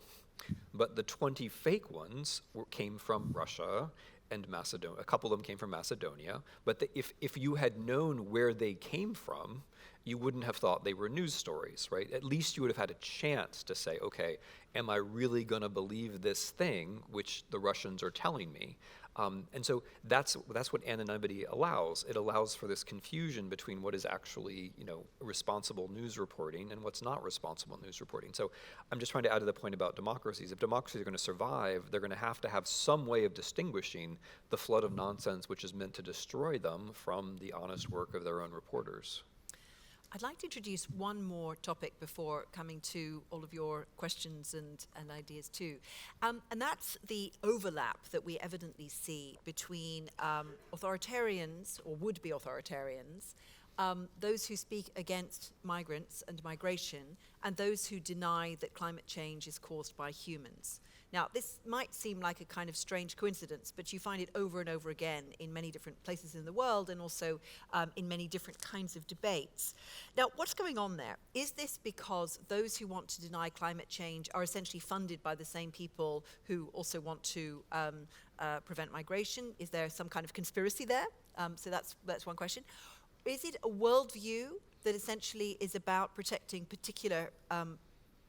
Speaker 3: But the 20 fake ones came from Russia and Macedonia. A couple of them came from Macedonia. But if you had known where they came from, you wouldn't have thought they were news stories, right? At least you would have had a chance to say, okay, am I really going to believe this thing which the Russians are telling me? And so that's what anonymity allows. It allows for this confusion between what is actually, responsible news reporting and what's not responsible news reporting. So I'm just trying to add to the point about democracies. If democracies are going to survive, they're going to have some way of distinguishing the flood of nonsense which is meant to destroy them from the honest work of their own reporters.
Speaker 1: I'd like to introduce one more topic before coming to all of your questions and ideas too. And that's the overlap that we evidently see between authoritarians or would-be authoritarians, those who speak against migrants and migration, and those who deny that climate change is caused by humans. Now, this might seem like a kind of strange coincidence, but you find it over and over again in many different places in the world and also in many different kinds of debates. Now, what's going on there? Is this because those who want to deny climate change are essentially funded by the same people who also want to prevent migration? Is there some kind of conspiracy there? So that's one question. Is it a worldview that essentially is about protecting particular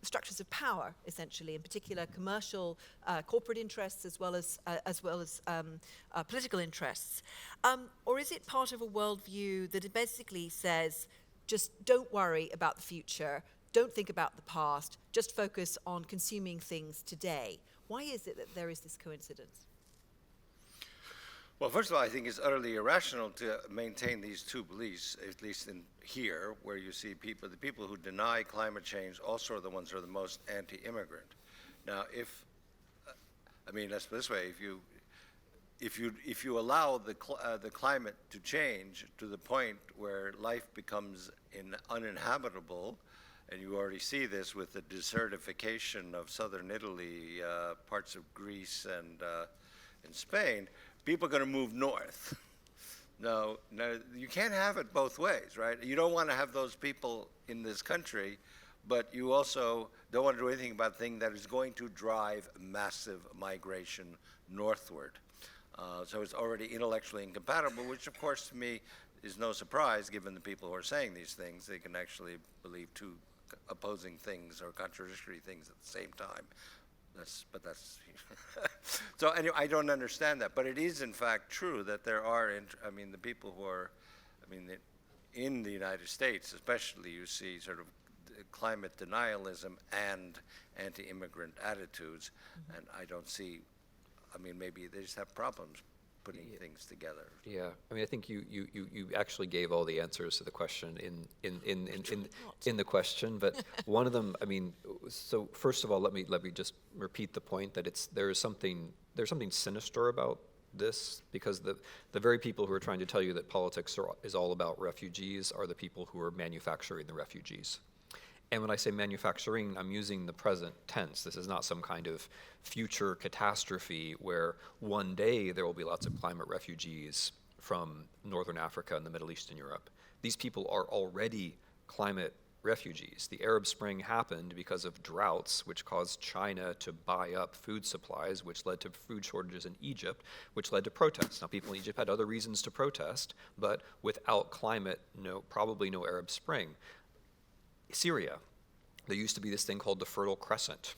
Speaker 1: structures of power, essentially, in particular commercial, corporate interests, as well as political interests, or is it part of a worldview that it basically says, just don't worry about the future, don't think about the past, just focus on consuming things today? Why is it that there is this coincidence?
Speaker 2: Well, first of all, I think it's utterly irrational to maintain these two beliefs, at least in here, where you see the people who deny climate change also are the ones who are the most anti-immigrant. Now, let's put it this way: if you allow the climate to change to the point where life becomes uninhabitable, and you already see this with the desertification of southern Italy, parts of Greece, and Spain. People are going to move north. No, you can't have it both ways, right? You don't want to have those people in this country, but you also don't want to do anything about a thing that is going to drive massive migration northward. So it's already intellectually incompatible, which of course to me is no surprise given the people who are saying these things. They can actually believe two opposing things or contradictory things at the same time. So anyway, I don't understand that, but it is in fact true that there are, the people who are, in the United States especially, you see sort of climate denialism and anti-immigrant attitudes, and I don't see, maybe they just have problems putting things together.
Speaker 3: Yeah, I think you actually gave all the answers to the question in the question, but one of them, so first of all, let me just repeat the point that there's something sinister about this, because the very people who are trying to tell you that politics is all about refugees are the people who are manufacturing the refugees. And when I say manufacturing, I'm using the present tense. This is not some kind of future catastrophe where one day there will be lots of climate refugees from Northern Africa and the Middle East and Europe. These people are already climate refugees. The Arab Spring happened because of droughts, which caused China to buy up food supplies, which led to food shortages in Egypt, which led to protests. Now, people in Egypt had other reasons to protest, but without climate, probably no Arab Spring. Syria, there used to be this thing called the Fertile Crescent,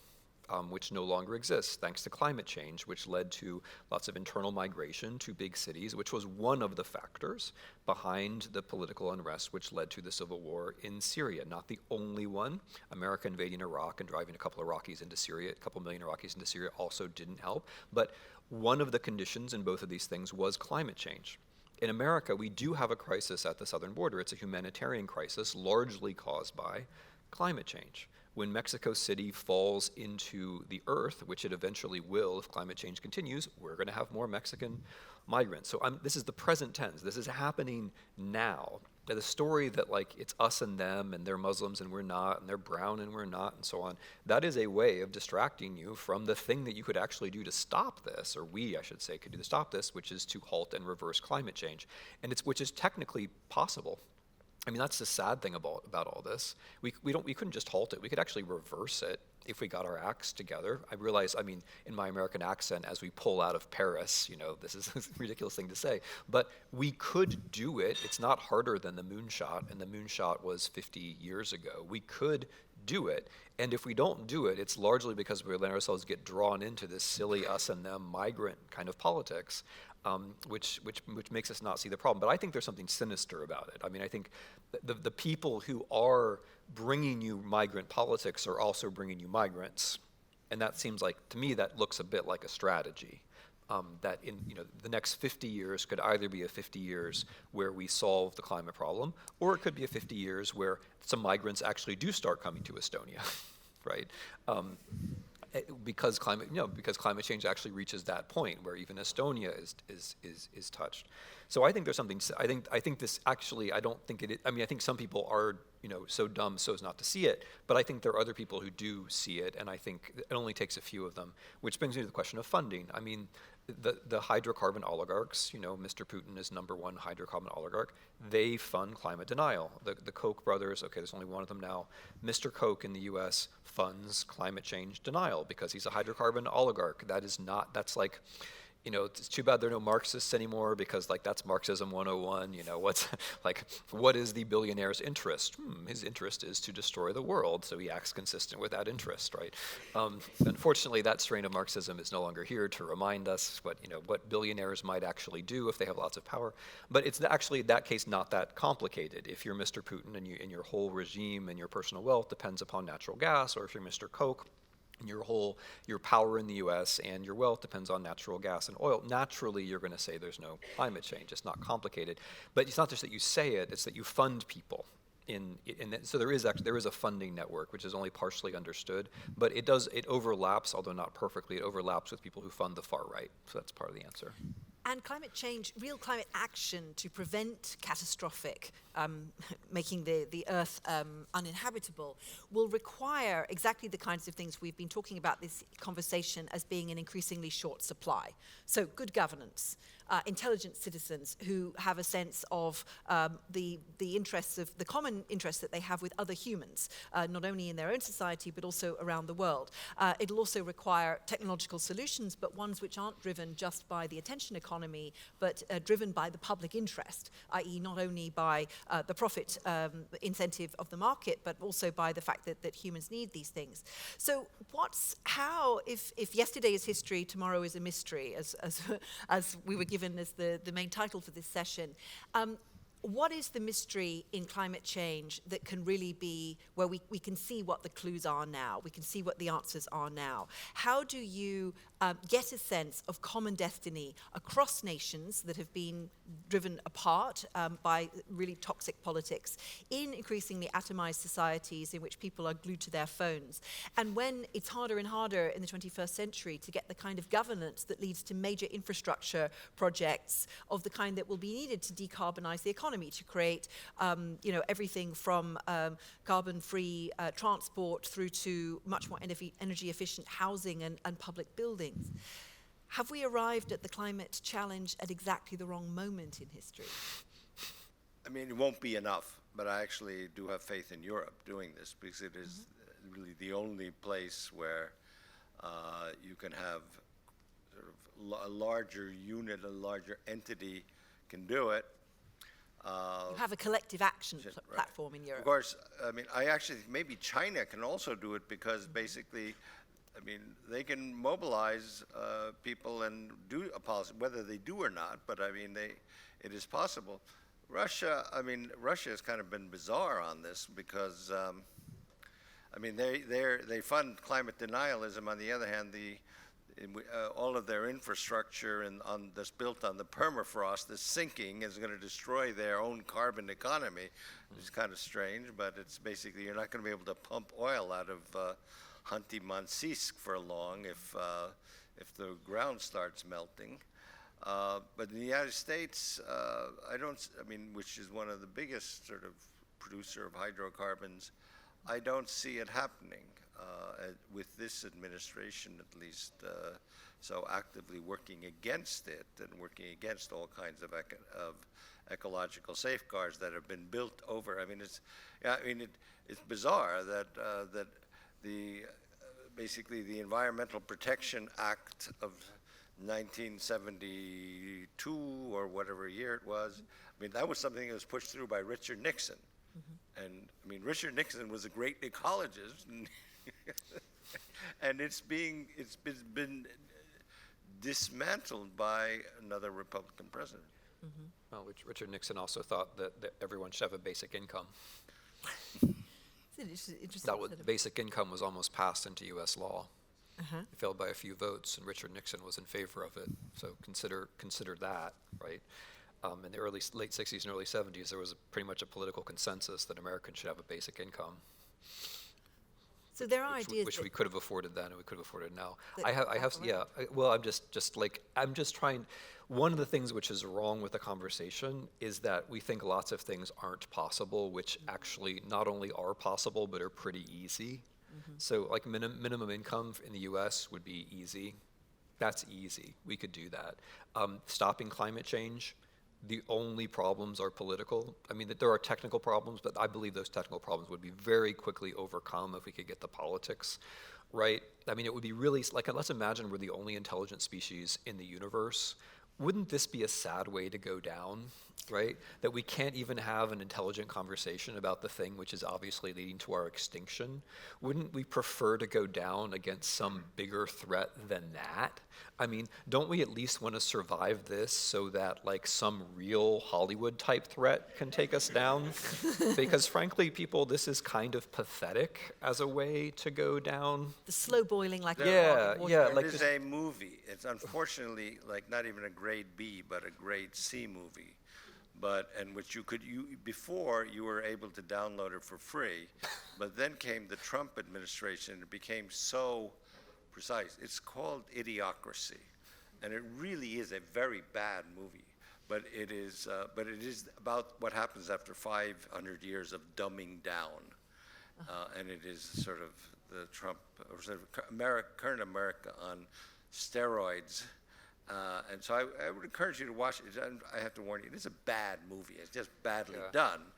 Speaker 3: which no longer exists thanks to climate change, which led to lots of internal migration to big cities, which was one of the factors behind the political unrest which led to the civil war in Syria. Not the only one. America invading Iraq and driving a couple million Iraqis into Syria also didn't help. But one of the conditions in both of these things was climate change. In America, we do have a crisis at the southern border. It's a humanitarian crisis largely caused by climate change. When Mexico City falls into the earth, which it eventually will if climate change continues, we're going to have more Mexican migrants. So this is the present tense. This is happening now. the story that like it's us and them and they're Muslims and we're not and they're brown and we're not and so on, that is a way of distracting you from the thing that you could actually do to stop this, or we, I should say, could do to stop this, which is to halt and reverse climate change. And which is technically possible. I mean, that's the sad thing about all this. We couldn't just halt it. We could actually reverse it if we got our acts together. I realize, I mean, in my American accent, as we pull out of Paris, this is a ridiculous thing to say, but we could do it. It's not harder than the moonshot, and the moonshot was 50 years ago. We could do it. And if we don't do it, it's largely because we let ourselves get drawn into this silly us and them migrant kind of politics, which makes us not see the problem. But I think there's something sinister about it. I mean, I think the people who are bringing you migrant politics are also bringing you migrants. And that seems like, to me, that looks a bit like a strategy. That in the next 50 years could either be a 50 years where we solve the climate problem, or it could be a 50 years where some migrants actually do start coming to Estonia, right? Because climate change actually reaches that point where even Estonia is touched. So I think there's something. I think this actually. I don't think it. I mean, I think some people are so dumb so as not to see it. But I think there are other people who do see it, and I think it only takes a few of them. Which brings me to the question of funding. I mean, the hydrocarbon oligarchs. Mr. Putin is number one hydrocarbon oligarch. They fund climate denial. The Koch brothers. Okay, there's only one of them now. Mr. Koch in the U.S. funds climate change denial because he's a hydrocarbon oligarch. That's like, it's too bad there are no Marxists anymore because that's Marxism 101. What is the billionaire's interest? His interest is to destroy the world, so he acts consistent with that interest, right? Unfortunately, that strain of Marxism is no longer here to remind us what billionaires might actually do if they have lots of power. But it's actually, in that case, not that complicated. If you're Mr. Putin and your whole regime and your personal wealth depends upon natural gas, or if you're Mr. Koch, your power in the U.S. and your wealth depends on natural gas and oil. Naturally, you're going to say there's no climate change. It's not complicated, but it's not just that you say it; it's that you fund people. So there is a funding network, which is only partially understood, but it overlaps, although not perfectly. It overlaps with people who fund the far right. So that's part of the answer.
Speaker 1: And climate change, real climate action to prevent catastrophic, making the Earth uninhabitable, will require exactly the kinds of things we've been talking about this conversation as being an increasingly short supply. So good governance, intelligent citizens who have a sense of the interests of the common interests that they have with other humans, not only in their own society but also around the world. It'll also require technological solutions, but ones which aren't driven just by the attention economy, but driven by the public interest, i.e. not only by the profit incentive of the market, but also by the fact that humans need these things. So if yesterday is history, tomorrow is a mystery, as we were given as the main title for this session, what is the mystery in climate change that can really be where we can see what the clues are now, we can see what the answers are now? How do you get a sense of common destiny across nations that have been driven apart by really toxic politics in increasingly atomized societies in which people are glued to their phones? And when it's harder and harder in the 21st century to get the kind of governance that leads to major infrastructure projects of the kind that will be needed to decarbonize the economy, to create everything from carbon-free transport through to much more energy-efficient housing and public buildings. Have we arrived at the climate challenge at exactly the wrong moment in history?
Speaker 2: I mean, it won't be enough, but I actually do have faith in Europe doing this because it is really the only place where you can have sort of a larger unit, a larger entity can do it.
Speaker 1: You have a collective action platform in Europe.
Speaker 2: Of course, I mean, I actually think maybe China can also do it because basically, I mean, they can mobilize people and do a policy, whether they do or not, but I mean, it is possible. Russia has kind of been bizarre on this because, I mean, they fund climate denialism. On the other hand, all of their infrastructure that's built on the permafrost is sinking, is going to destroy their own carbon economy. It's kind of strange, but it's basically you're not going to be able to pump oil out of Khanty-Mansiysk for long if the ground starts melting. But in the United States, which is one of the biggest sort of producer of hydrocarbons, I don't see it happening with this administration, at least, so actively working against it and working against all kinds of ecological safeguards that have been built over. It's bizarre that basically the Environmental Protection Act of 1972 or whatever year it was. That was something that was pushed through by Richard Nixon. And Richard Nixon was a great ecologist, and it's been dismantled by another Republican president.
Speaker 3: Well, Richard Nixon also thought that everyone should have a basic income. Basic income was almost passed into U.S. law. It failed by a few votes, and Richard Nixon was in favor of it. So consider that, right? In the late 60s and early 70s, there was pretty much a political consensus that Americans should have a basic income.
Speaker 1: So there are ideas
Speaker 3: which we could have afforded then, and we could have afforded now. I'm just trying. One of the things which is wrong with the conversation is that we think lots of things aren't possible, which actually not only are possible but are pretty easy. So, like minimum income in the U.S. would be easy. That's easy. We could do that. Stopping climate change. The only problems are political. That there are technical problems, but I believe those technical problems would be very quickly overcome if we could get the politics right. It would be really, let's imagine we're the only intelligent species in the universe. Wouldn't this be a sad way to go down, right? That we can't even have an intelligent conversation about the thing which is obviously leading to our extinction? Wouldn't we prefer to go down against some bigger threat than that? Don't we at least want to survive this so that some real Hollywood type threat can take us down? Because frankly, people, this is kind of pathetic as a way to go down.
Speaker 1: The slow boiling
Speaker 2: It is a movie. It's unfortunately not even a grade B, but a grade C movie. Before you were able to download it for free, but then came the Trump administration and it became so precise. It's called Idiocracy, and it really is a very bad movie. But it is about what happens after 500 years of dumbing down, and it is sort of the Trump, or sort of current America on steroids. And so I would encourage you to watch it. I have to warn you, it is a bad movie. It's just badly done.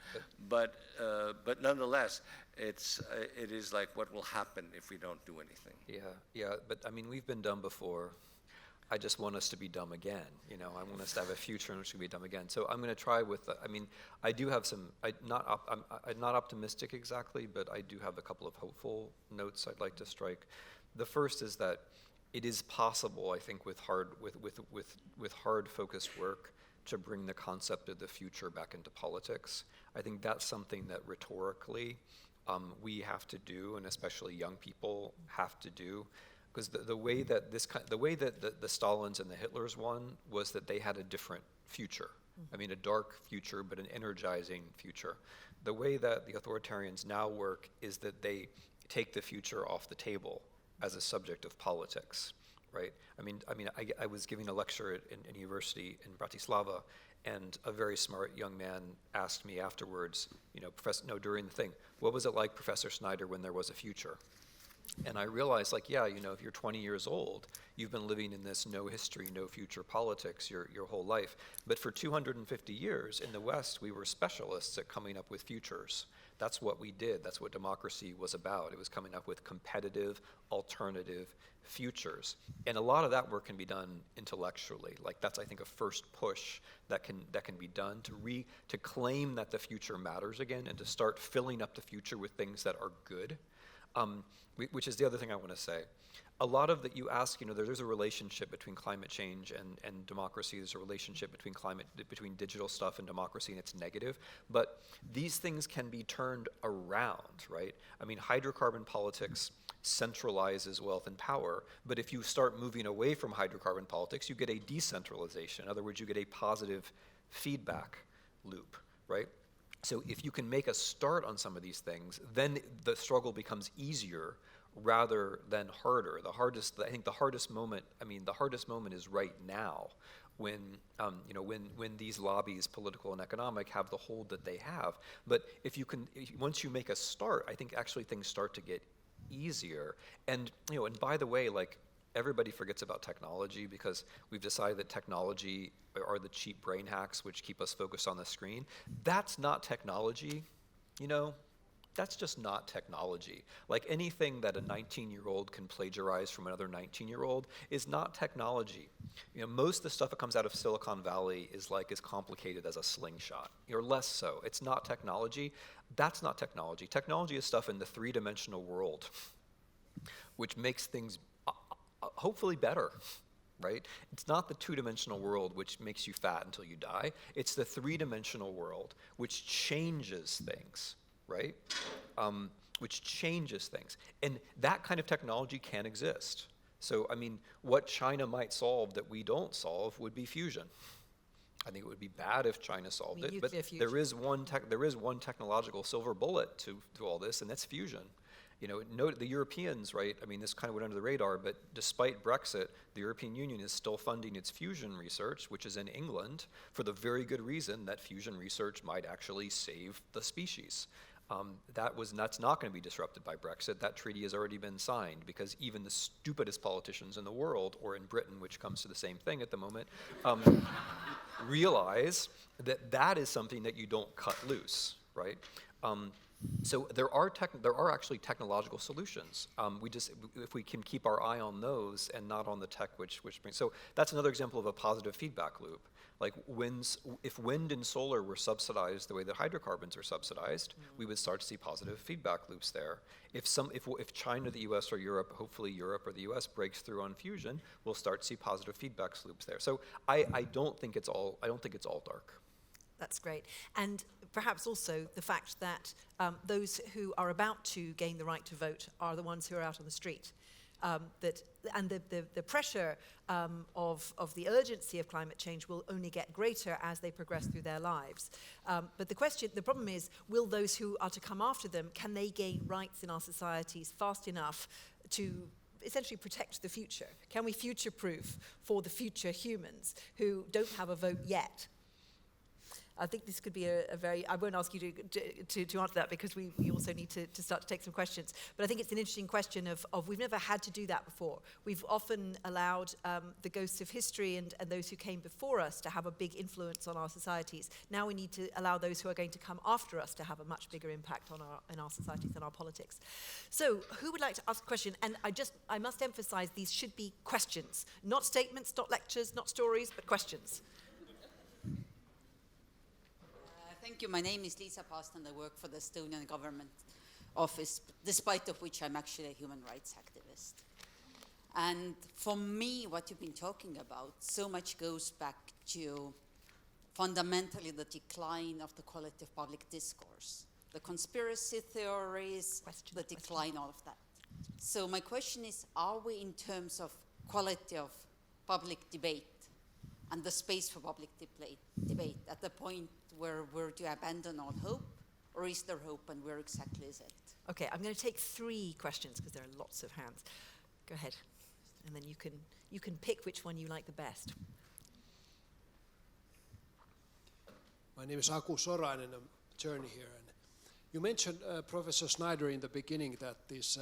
Speaker 2: But nonetheless, it is like what will happen if we don't do anything.
Speaker 3: But we've been dumb before. I just want us to be dumb again. I want us to have a future in which we be dumb again. So I'm going to try with, I do have some, I'm not optimistic exactly, but I do have a couple of hopeful notes I'd like to strike. The first is that it is possible, I think, with hard focused work, to bring the concept of the future back into politics. I think that's something that rhetorically we have to do, and especially young people have to do, because the way that the Stalins and the Hitlers won was that they had a different future. A dark future, but an energizing future. The way that the authoritarians now work is that they take the future off the table as a subject of politics, right? I was giving a lecture in university in Bratislava, and a very smart young man asked me afterwards, during the thing, what was it like, Professor Snyder, when there was a future? And I realized, if you're 20 years old, you've been living in this no history, no future politics your whole life. But for 250 years in the West, we were specialists at coming up with futures. That's what we did. That's what democracy was about. It was coming up with competitive, alternative futures. And a lot of that work can be done intellectually. That's, I think, a first push that can be done to claim that the future matters again and to start filling up the future with things that are good. Which is the other thing I want to say. A lot of that you ask, there's a relationship between climate change and democracy. There's a relationship between digital stuff and democracy, and it's negative. But these things can be turned around, right? Hydrocarbon politics centralizes wealth and power. But if you start moving away from hydrocarbon politics, you get a decentralization. In other words, you get a positive feedback loop, right? So if you can make a start on some of these things, then the struggle becomes easier rather than harder. The hardest moment is right now, when when these lobbies, political and economic, have the hold that they have. But once you make a start, I think actually things start to get easier. And and by the way, like, everybody forgets about technology because we've decided that technology are the cheap brain hacks which keep us focused on the screen. That's not technology, That's just not technology. Like, anything that a 19-year-old can plagiarize from another 19-year-old is not technology. Most of the stuff that comes out of Silicon Valley is as complicated as a slingshot, or less so. It's not technology. That's not technology. Technology is stuff in the three-dimensional world, which makes things hopefully better, right? It's not the two-dimensional world which makes you fat until you die. It's the three-dimensional world which changes things, right? Which changes things. And that kind of technology can exist. So, what China might solve that we don't solve would be fusion. I think it would be bad if China solved it, but there is one technological silver bullet to all this, and that's fusion. Note the Europeans, right? This kind of went under the radar, but despite Brexit, the European Union is still funding its fusion research, which is in England, for the very good reason that fusion research might actually save the species. That's not going to be disrupted by Brexit. That treaty has already been signed because even the stupidest politicians in the world, or in Britain, which comes to the same thing at the moment, realize that is something that you don't cut loose, right? So there are actually technological solutions. If we can keep our eye on those and not on the tech which brings. So that's another example of a positive feedback loop. Like, if wind and solar were subsidized the way that hydrocarbons are subsidized, we would start to see positive feedback loops there. If China, the U.S., or Europe, hopefully Europe or the U.S., breaks through on fusion, we'll start to see positive feedback loops there. So I don't think it's all dark.
Speaker 1: That's great. And perhaps also the fact that those who are about to gain the right to vote are the ones who are out on the street. The pressure of the urgency of climate change will only get greater as they progress through their lives. But the problem is, will those who are to come after them, can they gain rights in our societies fast enough to essentially protect the future? Can we future-proof for the future humans who don't have a vote yet? I think this could be a very, I won't ask you to answer that because we also need to start to take some questions. But I think it's an interesting question of we've never had to do that before. We've often allowed the ghosts of history and those who came before us to have a big influence on our societies. Now we need to allow those who are going to come after us to have a much bigger impact on our societies and our politics. So who would like to ask a question? And I must emphasize, these should be questions, not statements, not lectures, not stories, but questions.
Speaker 4: Thank you. My name is Liisa Paast and I work for the Estonian government office, despite of which I'm actually a human rights activist. And for me, what you've been talking about so much goes back to fundamentally the decline of the quality of public discourse, the conspiracy theories, the decline, all of that. So my question is, are we in terms of quality of public debate and the space for public debate at the point where we're to abandon all hope, or is there hope, and where exactly is it?
Speaker 1: Okay, I'm going to take 3 questions because there are lots of hands. Go ahead, and then you can pick which one you like the best.
Speaker 5: My name is Aku Sorainen, I'm an attorney here. And you mentioned, Professor Snyder, in the beginning that this,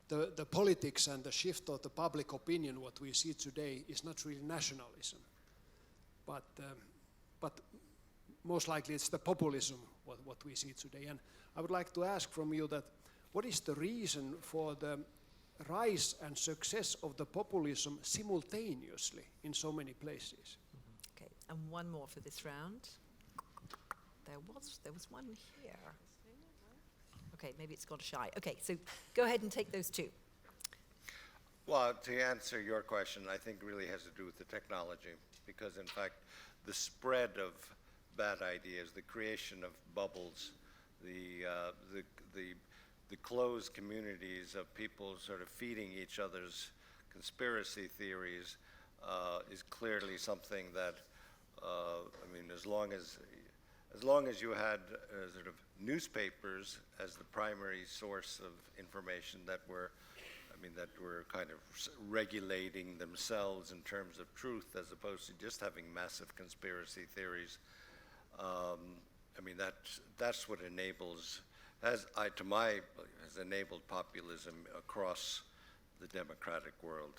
Speaker 5: the politics and the shift of the public opinion, what we see today, is not really nationalism. But most likely it's the populism, what we see today. And I would like to ask from you that what is the reason for the rise and success of the populism simultaneously in so many places?
Speaker 1: Okay, and one more for this round. There was one here. Okay, maybe it's gone shy. Okay, so go ahead and take those 2.
Speaker 2: Well, to answer your question, I think really has to do with the technology, because in fact, the spread of bad ideas, the creation of bubbles, the closed communities of people sort of feeding each other's conspiracy theories is clearly something that, as long as you had sort of newspapers as the primary source of information that were I mean, that were kind of regulating themselves in terms of truth as opposed to just having massive conspiracy theories. I mean, that's what enables, has enabled populism across the democratic world.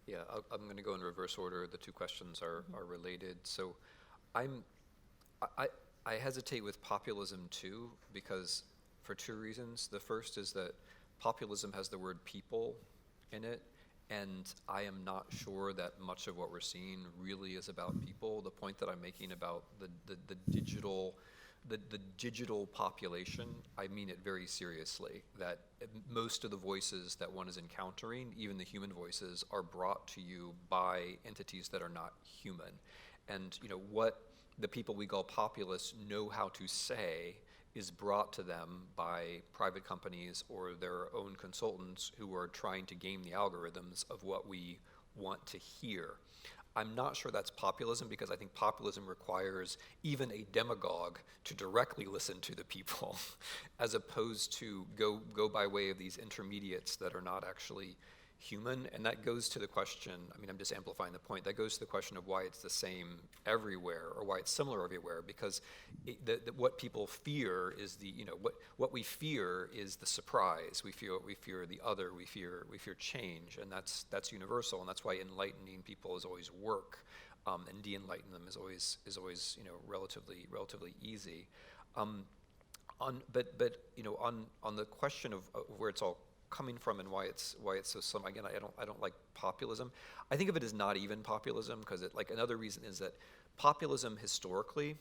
Speaker 3: Yeah, I'm going to go in reverse order. The two questions are related. So I hesitate with populism too, because for two reasons. The first is that populism has the word people in it, and I am not sure that much of what we're seeing really is about people. The point that I'm making about the digital population, I mean it very seriously, that most of the voices that one is encountering, even the human voices, are brought to you by entities that are not human. And what the people we call populists know how to say is brought to them by private companies or their own consultants who are trying to game the algorithms of what we want to hear. I'm not sure that's populism, because I think populism requires even a demagogue to directly listen to the people, as opposed to go by way of these intermediates that are not actually human. And that goes to the question, I mean, I'm just amplifying the point, that goes to the question of why it's the same everywhere, or why it's similar everywhere, because what people fear is what we fear is the surprise. We fear the other, we fear change, and that's universal, and that's why enlightening people is always work, and de-enlightening them is always relatively easy. On the question of where it's all coming from and why it's so again, I don't like populism. I think of it as not even populism, because another reason is that populism historically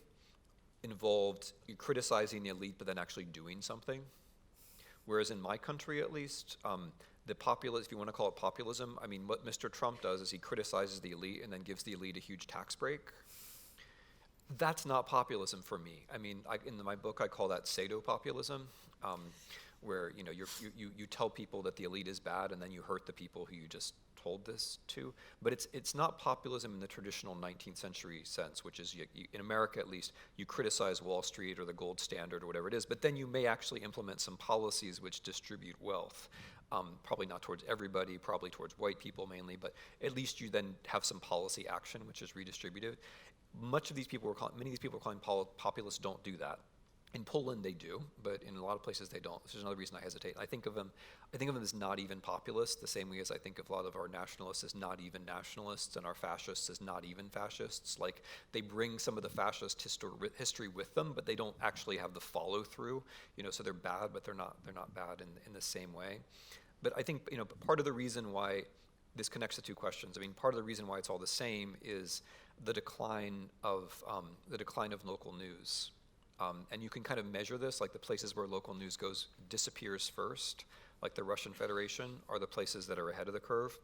Speaker 3: involved you criticizing the elite but then actually doing something. Whereas in my country, at least, the populist, if you want to call it populism, I mean, what Mr. Trump does is he criticizes the elite and then gives the elite a huge tax break. That's not populism for me. I mean, in my book, I call that pseudo-populism. Where you tell people that the elite is bad and then you hurt the people who you just told this to. But it's not populism in the traditional 19th century sense, which is in America at least, you criticize Wall Street or the gold standard or whatever it is, but then you may actually implement some policies which distribute wealth. Probably not towards everybody, probably towards white people mainly, but at least you then have some policy action which is redistributive. Many of these people are calling populists don't do that. In Poland they do, but in a lot of places they don't. This is another reason I hesitate. I think of them as not even populists, the same way as I think of a lot of our nationalists as not even nationalists and our fascists as not even fascists. Like, they bring some of the fascist history with them, but they don't actually have the follow through. So they're bad, but they're not bad in the same way. But I think part of the reason why this connects the two questions. I mean, part of the reason why it's all the same is the decline of local news. And you can kind of measure this, like the places where local news disappears first, like the Russian Federation, are the places that are ahead of the curve.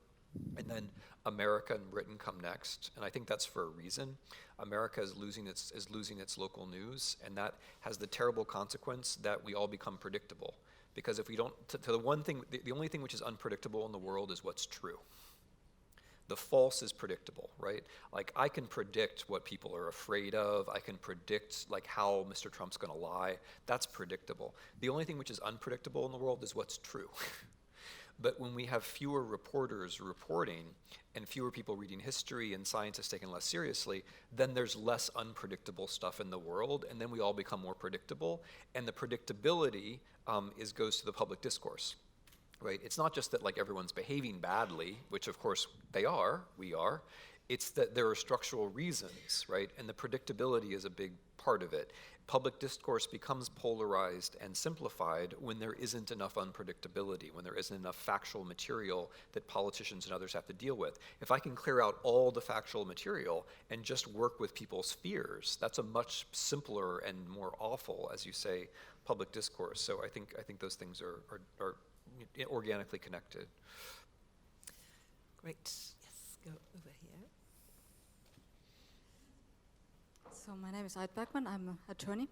Speaker 3: And then America and Britain come next, and I think that's for a reason. America is losing its local news, and that has the terrible consequence that we all become predictable. Because if we don't, the only thing which is unpredictable in the world is what's true. The false is predictable, right? Like, I can predict what people are afraid of. I can predict how Mr. Trump's going to lie. That's predictable. The only thing which is unpredictable in the world is what's true. But when we have fewer reporters reporting and fewer people reading history and scientists taken less seriously, then there's less unpredictable stuff in the world, and then we all become more predictable. And the predictability goes to the public discourse. Right? It's not just that everyone's behaving badly, which of course we are. It's that there are structural reasons, right? And the predictability is a big part of it. Public discourse becomes polarized and simplified when there isn't enough unpredictability, when there isn't enough factual material that politicians and others have to deal with. If I can clear out all the factual material and just work with people's fears, that's a much simpler and more awful, as you say, public discourse. So I think those things are organically connected.
Speaker 1: Great. Yes, go over here.
Speaker 6: So my name is Ait Bergman. I'm an attorney,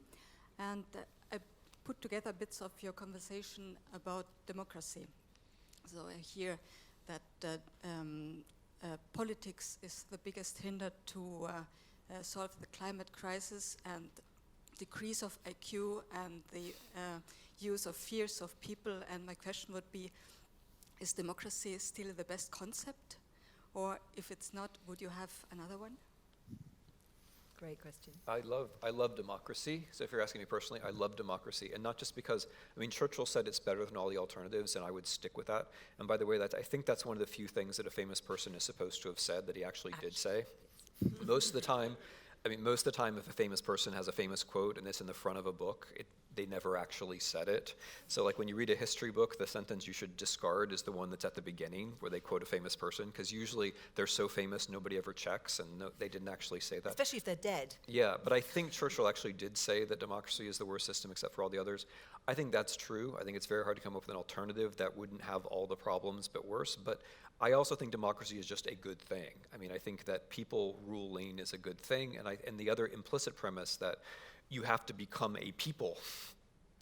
Speaker 6: and I put together bits of your conversation about democracy. So I hear that politics is the biggest hinder to solve the climate crisis and decrease of IQ and the use of fears of people. And my question would be, is democracy still the best concept? Or if it's not, would you have another one?
Speaker 1: Great question.
Speaker 3: I love democracy. So if you're asking me personally, I love democracy. And not just because, I mean, Churchill said it's better than all the alternatives, and I would stick with that. And by the way, I think that's one of the few things that a famous person is supposed to have said that he actually did say. Most of the time, if a famous person has a famous quote and it's in the front of a book, they never actually said it. So like when you read a history book, the sentence you should discard is the one that's at the beginning where they quote a famous person, because usually they're so famous nobody ever checks, and they didn't actually say that.
Speaker 1: Especially if they're dead.
Speaker 3: Yeah, but I think Churchill actually did say that democracy is the worst system except for all the others. I think that's true. I think it's very hard to come up with an alternative that wouldn't have all the problems but worse. But I also think democracy is just a good thing. I mean, I think that people ruling is a good thing, and the other implicit premise that you have to become a people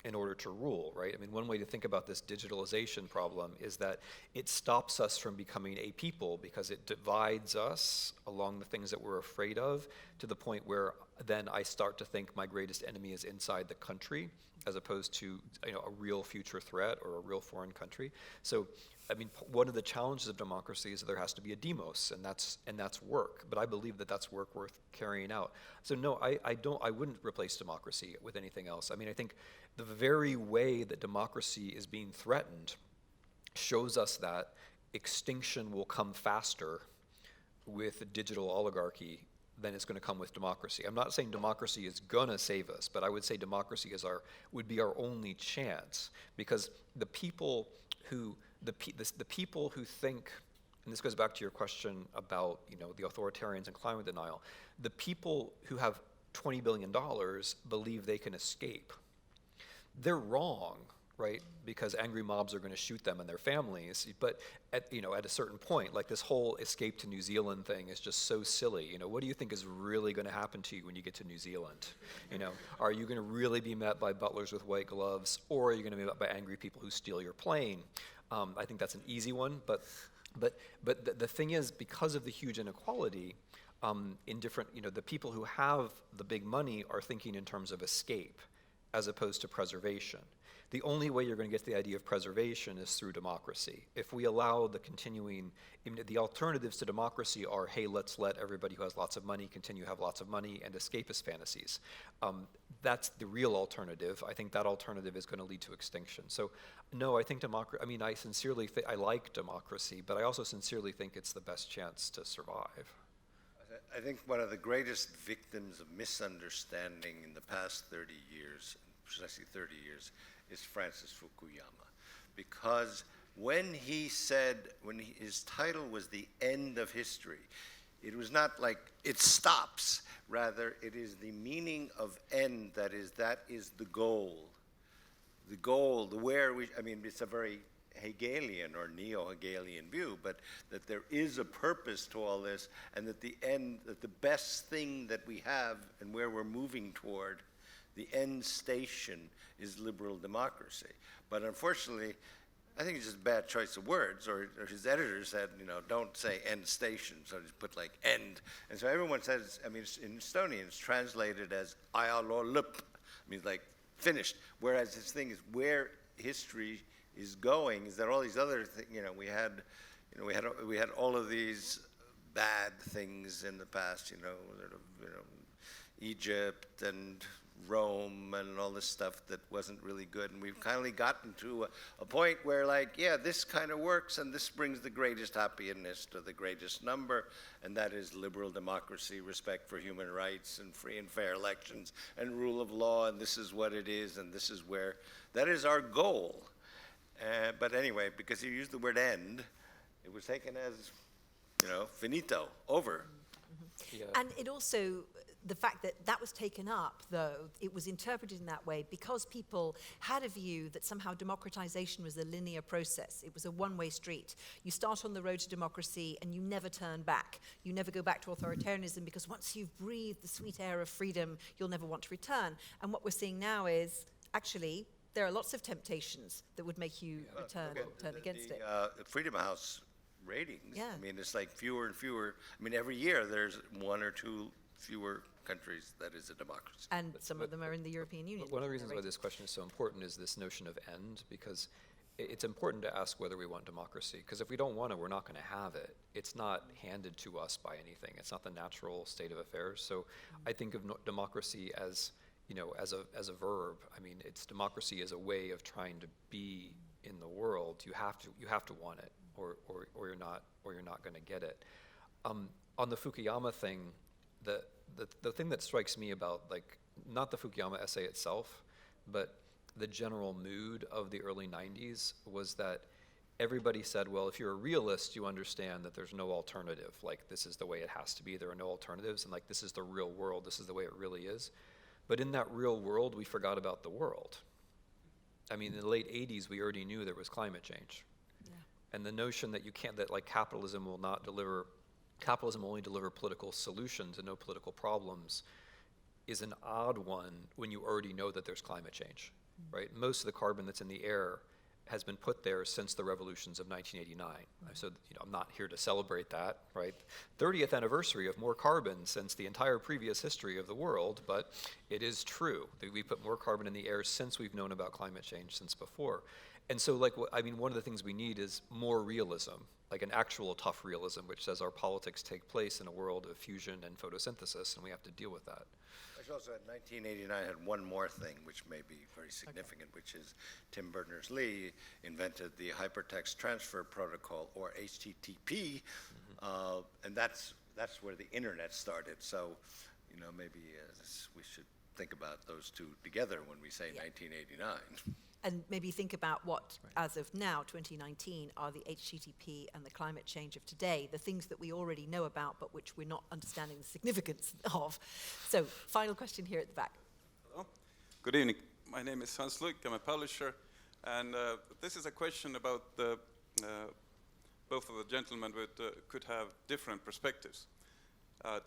Speaker 3: in order to rule, right? I mean, one way to think about this digitalization problem is that it stops us from becoming a people because it divides us along the things that we're afraid of, to the point where then I start to think my greatest enemy is inside the country, as opposed to, you know, a real future threat or a real foreign country. So, I mean, one of the challenges of democracy is that there has to be a demos, and that's work. But I believe that that's work worth carrying out. So no, I wouldn't replace democracy with anything else. I mean, I think the very way that democracy is being threatened shows us that extinction will come faster with digital oligarchy than it's going to come with democracy. I'm not saying democracy is gonna save us, but I would say democracy would be our only chance, because the people who think, and this goes back to your question about, you know, the authoritarians and climate denial, the people who have $20 billion believe they can escape. They're wrong, right? Because angry mobs are going to shoot them and their families. But at a certain point, like this whole escape to New Zealand thing is just so silly. You know, what do you think is really going to happen to you when you get to New Zealand? You know, are you going to really be met by butlers with white gloves, or are you going to be met by angry people who steal your plane? I think that's an easy one. But the thing is, because of the huge inequality in different, you know, the people who have the big money are thinking in terms of escape as opposed to preservation. The only way you're going to get to the idea of preservation is through democracy. If we allow the alternatives to democracy are, hey, let's let everybody who has lots of money continue to have lots of money, and escapist fantasies. That's the real alternative. I think that alternative is going to lead to extinction. So no, I think I like democracy, but I also sincerely think it's the best chance to survive.
Speaker 2: I think one of the greatest victims of misunderstanding in the past 30 years, precisely 30 years, is Francis Fukuyama. Because when his title was The End of History, it was not like it stops. Rather, it is the meaning of end, that is the goal. The goal, it's a very Hegelian or neo-Hegelian view, but that there is a purpose to all this, and that that the best thing that we have and where we're moving toward, the end station, is liberal democracy. But unfortunately, I think it's just a bad choice of words, or his editor said, you know, don't say end station, so just put like end. And so everyone says, I mean, in Estonian, it's translated as ajaloo-lõpp, means like finished, whereas this thing is where history is going, is that all these other things, we had all of these bad things in the past, Egypt and Rome and all this stuff that wasn't really good, and we've kindly gotten to a point where, like, yeah, this kind of works, and this brings the greatest happiness to the greatest number, and that is liberal democracy, respect for human rights, and free and fair elections, and rule of law, and this is what it is, and this is where, that is our goal. But anyway, because you used the word end, it was taken as, finito, over.
Speaker 1: Mm-hmm. Yeah. And it also, the fact that was taken up, though, it was interpreted in that way because people had a view that somehow democratization was a linear process. It was a one-way street. You start on the road to democracy and you never turn back. You never go back to authoritarianism, because once you've breathed the sweet air of freedom, you'll never want to return. And what we're seeing now is, actually, there are lots of temptations that would make you turn against it.
Speaker 2: Freedom House ratings,
Speaker 1: yeah.
Speaker 2: I mean, it's like fewer and fewer. I mean, every year there's one or two fewer countries that is a democracy.
Speaker 1: And some of them are in the European Union.
Speaker 3: One of the reasons why this question is so important is this notion of end, because it's important to ask whether we want democracy, because if we don't want it, we're not going to have it. It's not handed to us by anything. It's not the natural state of affairs. So I think of democracy as, as a verb. I mean, it's democracy as a way of trying to be in the world. You have to want it, or you're not going to get it. On the Fukuyama thing, the thing that strikes me about, like, not the Fukuyama essay itself, but the general mood of the early 90s was that everybody said, well, if you're a realist, you understand that there's no alternative. Like, this is the way it has to be. There are no alternatives. And, like, this is the real world. This is the way it really is. But in that real world, we forgot about the world. I mean, in the late 80s, we already knew there was climate change. Yeah. And the notion that capitalism will only deliver political solutions and no political problems is an odd one when you already know that there's climate change. Right? Most of the carbon that's in the air has been put there since the revolutions of 1989. So, I'm not here to celebrate that, right? 30th anniversary of more carbon since the entire previous history of the world, but it is true that we put more carbon in the air since we've known about climate change since before. And so, one of the things we need is more realism, like an actual tough realism, which says our politics take place in a world of fusion and photosynthesis, and we have to deal with that.
Speaker 2: I also had 1989 had one more thing which may be very significant, which is Tim Berners-Lee invented the Hypertext Transfer Protocol, or HTTP, and that's where the internet started. So, maybe we should think about those two together when we say 1989.
Speaker 1: And maybe think about what, as of now, 2019, are the HTTP and the climate change of today, the things that we already know about, but which we're not understanding the significance of. So, final question here at the back.
Speaker 7: Hello. Good evening. My name is Hans Luik. I'm a publisher. And this is a question about both of the gentlemen could have different perspectives.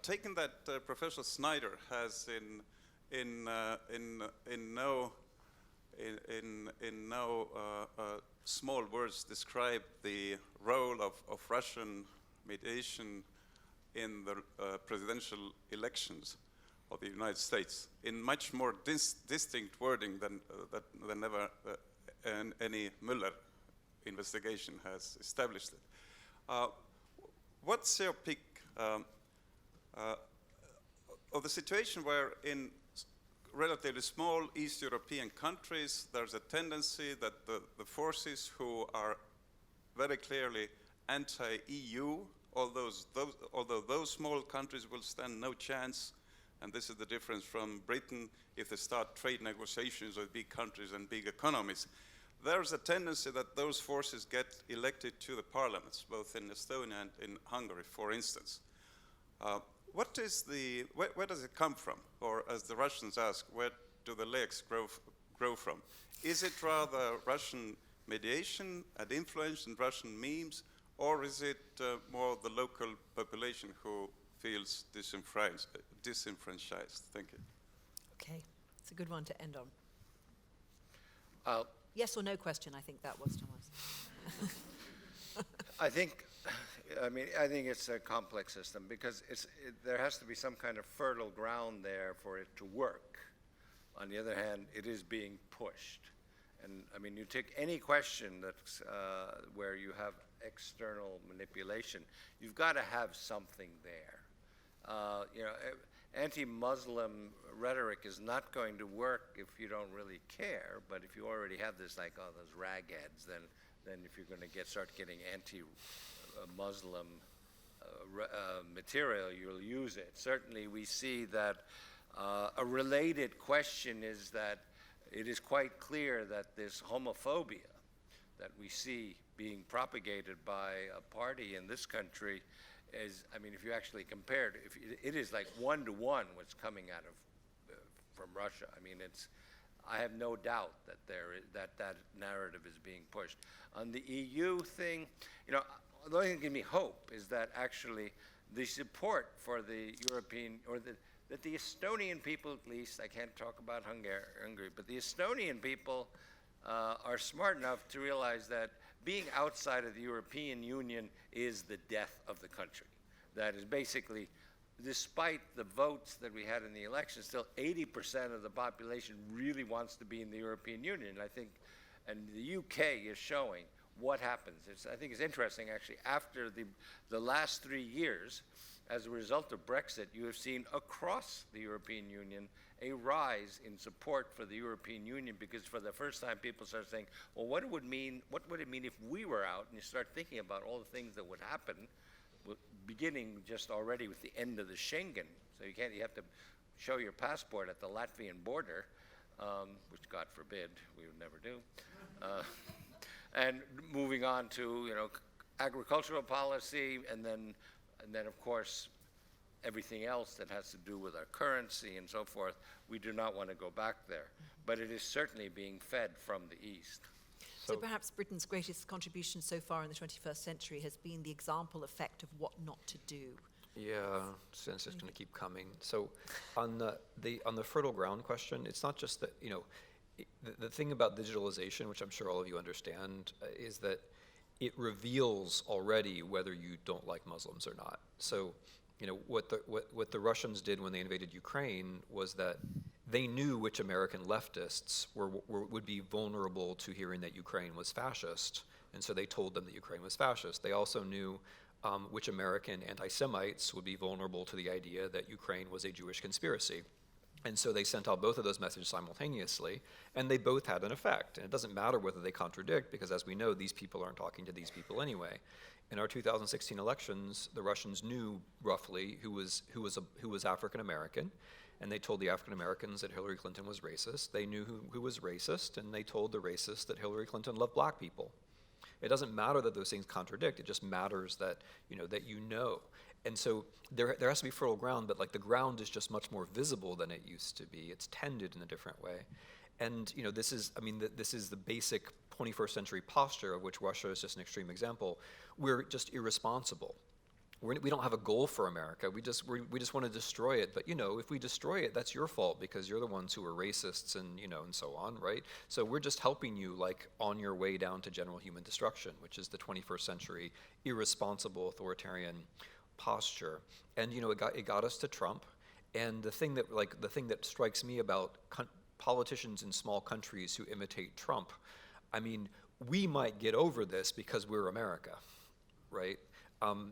Speaker 7: Taken that Professor Snyder has in no small words described the role of Russian mediation in the presidential elections of the United States in much more distinct wording than ever any Mueller investigation has established it. What's your pick of the situation where in relatively small East European countries, there's a tendency that the forces who are very clearly anti-EU, although those small countries will stand no chance, and this is the difference from Britain if they start trade negotiations with big countries and big economies, there's a tendency that those forces get elected to the parliaments, both in Estonia and in Hungary, for instance. What is where does it come from? Or as the Russians ask, where do the legs grow from? Is it rather Russian mediation and influence and Russian memes, or is it more the local population who feels disenfranchised? Thank you.
Speaker 1: Okay, it's a good one to end on. Yes or no question, I think that was, Toomas.
Speaker 2: I think it's a complex system because there has to be some kind of fertile ground there for it to work. On the other hand, it is being pushed. And I mean, you take any question that's where you have external manipulation, you've got to have something there. Anti-Muslim rhetoric is not going to work if you don't really care, but if you already have this, like, oh, those ragheads, then if you're going to start getting anti-Muslim material, you'll use it. Certainly we see that a related question is that it is quite clear that this homophobia that we see being propagated by a party in this country is, I mean, if you actually compared, it is like 1-to-1 what's coming out of from Russia. I mean, I have no doubt that that narrative is being pushed. On the EU thing, the only thing that gives me hope is that actually the support for the European, or that the Estonian people, at least, I can't talk about Hungary, but the Estonian people are smart enough to realize that being outside of the European Union is the death of the country. That is basically, despite the votes that we had in the election, still 80% of the population really wants to be in the European Union. I think And the UK is showing what happens. I think it's interesting, actually, after the last 3 years, as a result of Brexit, you have seen across the European Union a rise in support for the European Union, because for the first time people start saying, well, what would it mean if we were out? And you start thinking about all the things that would happen, beginning just already with the end of the Schengen. So you have to show your passport at the Latvian border, which God forbid we would never do. And moving on to, agricultural policy, and then of course everything else that has to do with our currency and so forth. We do not want to go back there, but it is certainly being fed from the East.
Speaker 1: So perhaps Britain's greatest contribution so far in the 21st century has been the example effect of what not to do.
Speaker 3: Yeah, since it's going to keep coming. So on the fertile ground question, it's not just that, the thing about digitalization, which I'm sure all of you understand, is that it reveals already whether you don't like Muslims or not. So, what the Russians did when they invaded Ukraine was that they knew which American leftists would be vulnerable to hearing that Ukraine was fascist, and so they told them that Ukraine was fascist. They also knew which American anti-Semites would be vulnerable to the idea that Ukraine was a Jewish conspiracy. And so they sent out both of those messages simultaneously, and they both had an effect. And it doesn't matter whether they contradict, because as we know, these people aren't talking to these people anyway. In our 2016 elections, the Russians knew roughly who was African American, and they told the African Americans that Hillary Clinton was racist. They knew who was racist, and they told the racists that Hillary Clinton loved black people. It doesn't matter that those things contradict. It just matters that you know. And so there has to be fertile ground, but the ground is just much more visible than it used to be. It's tended in a different way. And this is the basic 21st century posture, of which Russia is just an extreme example. We're just irresponsible. We don't have a goal for America. We just want to destroy it. But if we destroy it, that's your fault, because you're the ones who are racists and and so on, right? So we're just helping you on your way down to general human destruction, which is the 21st century irresponsible authoritarian posture. And it got us to Trump. And the thing that strikes me about politicians in small countries who imitate Trump, we might get over this because we're America, right?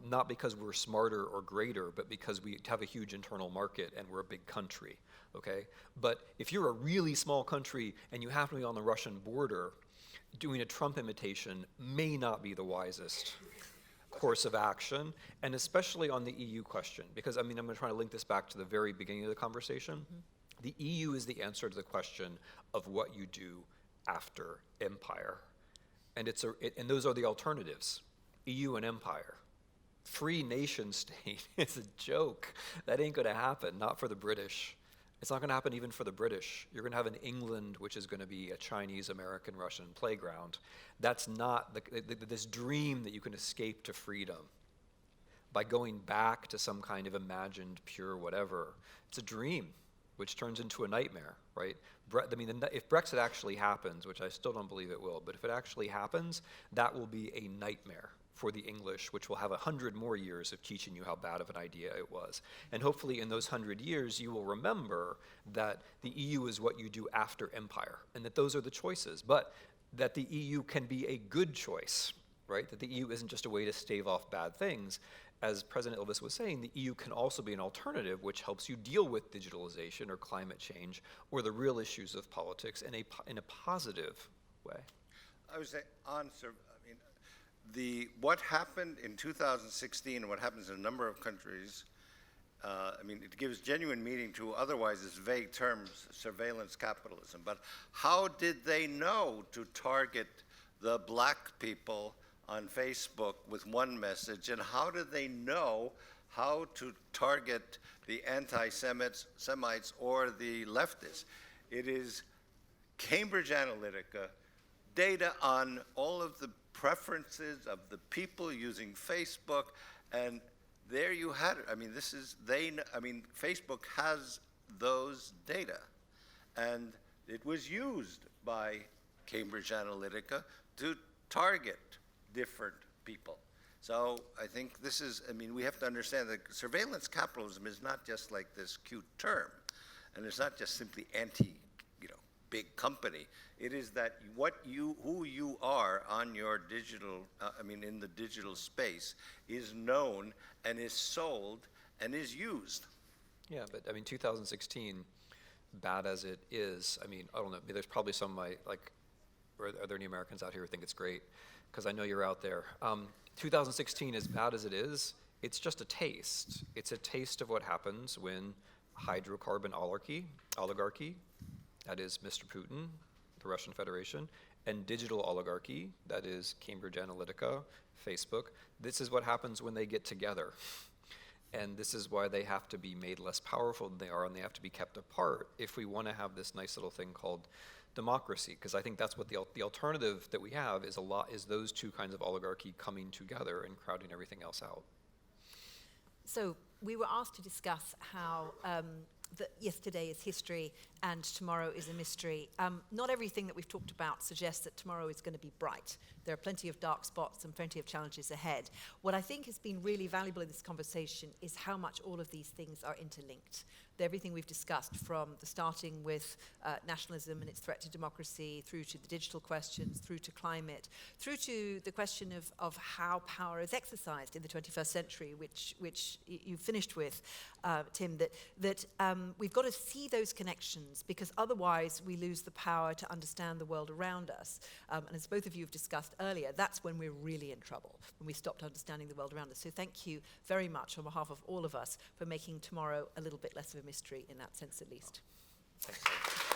Speaker 3: Not because we're smarter or greater, but because we have a huge internal market and we're a big country, okay? But if you're a really small country and you happen to be on the Russian border, doing a Trump imitation may not be the wisest course of action, and especially on the EU question, because I'm going to try to link this back to the very beginning of the conversation. Mm-hmm. The EU is the answer to the question of what you do after empire, and and those are the alternatives: EU and empire. Free nation state is a joke. That ain't going to happen, not for the British. It's not going to happen even for the British. You're going to have an England which is going to be a Chinese, American, Russian playground. That's not this dream that you can escape to freedom by going back to some kind of imagined pure whatever. It's a dream which turns into a nightmare, right? If Brexit actually happens, which I still don't believe it will, but if it actually happens, that will be a nightmare for the English, which will have 100 more years of teaching you how bad of an idea it was. And hopefully in those 100 years, you will remember that the EU is what you do after empire, and that those are the choices, but that the EU can be a good choice, right? That the EU isn't just a way to stave off bad things. As President Ilves was saying, the EU can also be an alternative which helps you deal with digitalization or climate change or the real issues of politics in a positive way.
Speaker 2: I would say what happened in 2016 and what happens in a number of countries, it gives genuine meaning to otherwise this vague terms, surveillance capitalism. But how did they know to target the black people on Facebook with one message, and how did they know how to target the anti-Semites or the leftists? It is Cambridge Analytica, data on all of the preferences of the people using Facebook, and there you had it. Facebook has those data, and it was used by Cambridge Analytica to target different people. So I think this is, we have to understand that surveillance capitalism is not just like this cute term, and it's not just simply big company. It is that who you are on your digital, in the digital space, is known and is sold and is used.
Speaker 3: Yeah, but I mean, 2016, bad as it is, I mean, I don't know, there's probably some are there any Americans out here who think it's great? Because I know you're out there. 2016, as bad as it is, it's just a taste. It's a taste of what happens when hydrocarbon oligarchy, that is Mr. Putin, the Russian Federation, and digital oligarchy, that is Cambridge Analytica, Facebook. This is what happens when they get together. And this is why they have to be made less powerful than they are, and they have to be kept apart if we want to have this nice little thing called democracy. Because I think that's what the alternative that we have is those two kinds of oligarchy coming together and crowding everything else out.
Speaker 1: So we were asked to discuss how that yesterday is history and tomorrow is a mystery. Not everything that we've talked about suggests that tomorrow is going to be bright. There are plenty of dark spots and plenty of challenges ahead. What I think has been really valuable in this conversation is how much all of these things are interlinked. Everything we've discussed, from the starting with nationalism and its threat to democracy, through to the digital questions, through to climate, through to the question of how power is exercised in the 21st century, which you finished with, Tim, that we've got to see those connections, because otherwise we lose the power to understand the world around us. And as both of you have discussed earlier, that's when we're really in trouble, when we stopped understanding the world around us. So thank you very much on behalf of all of us for making tomorrow a little bit less of a mystery in that sense, at least.
Speaker 3: Thanks.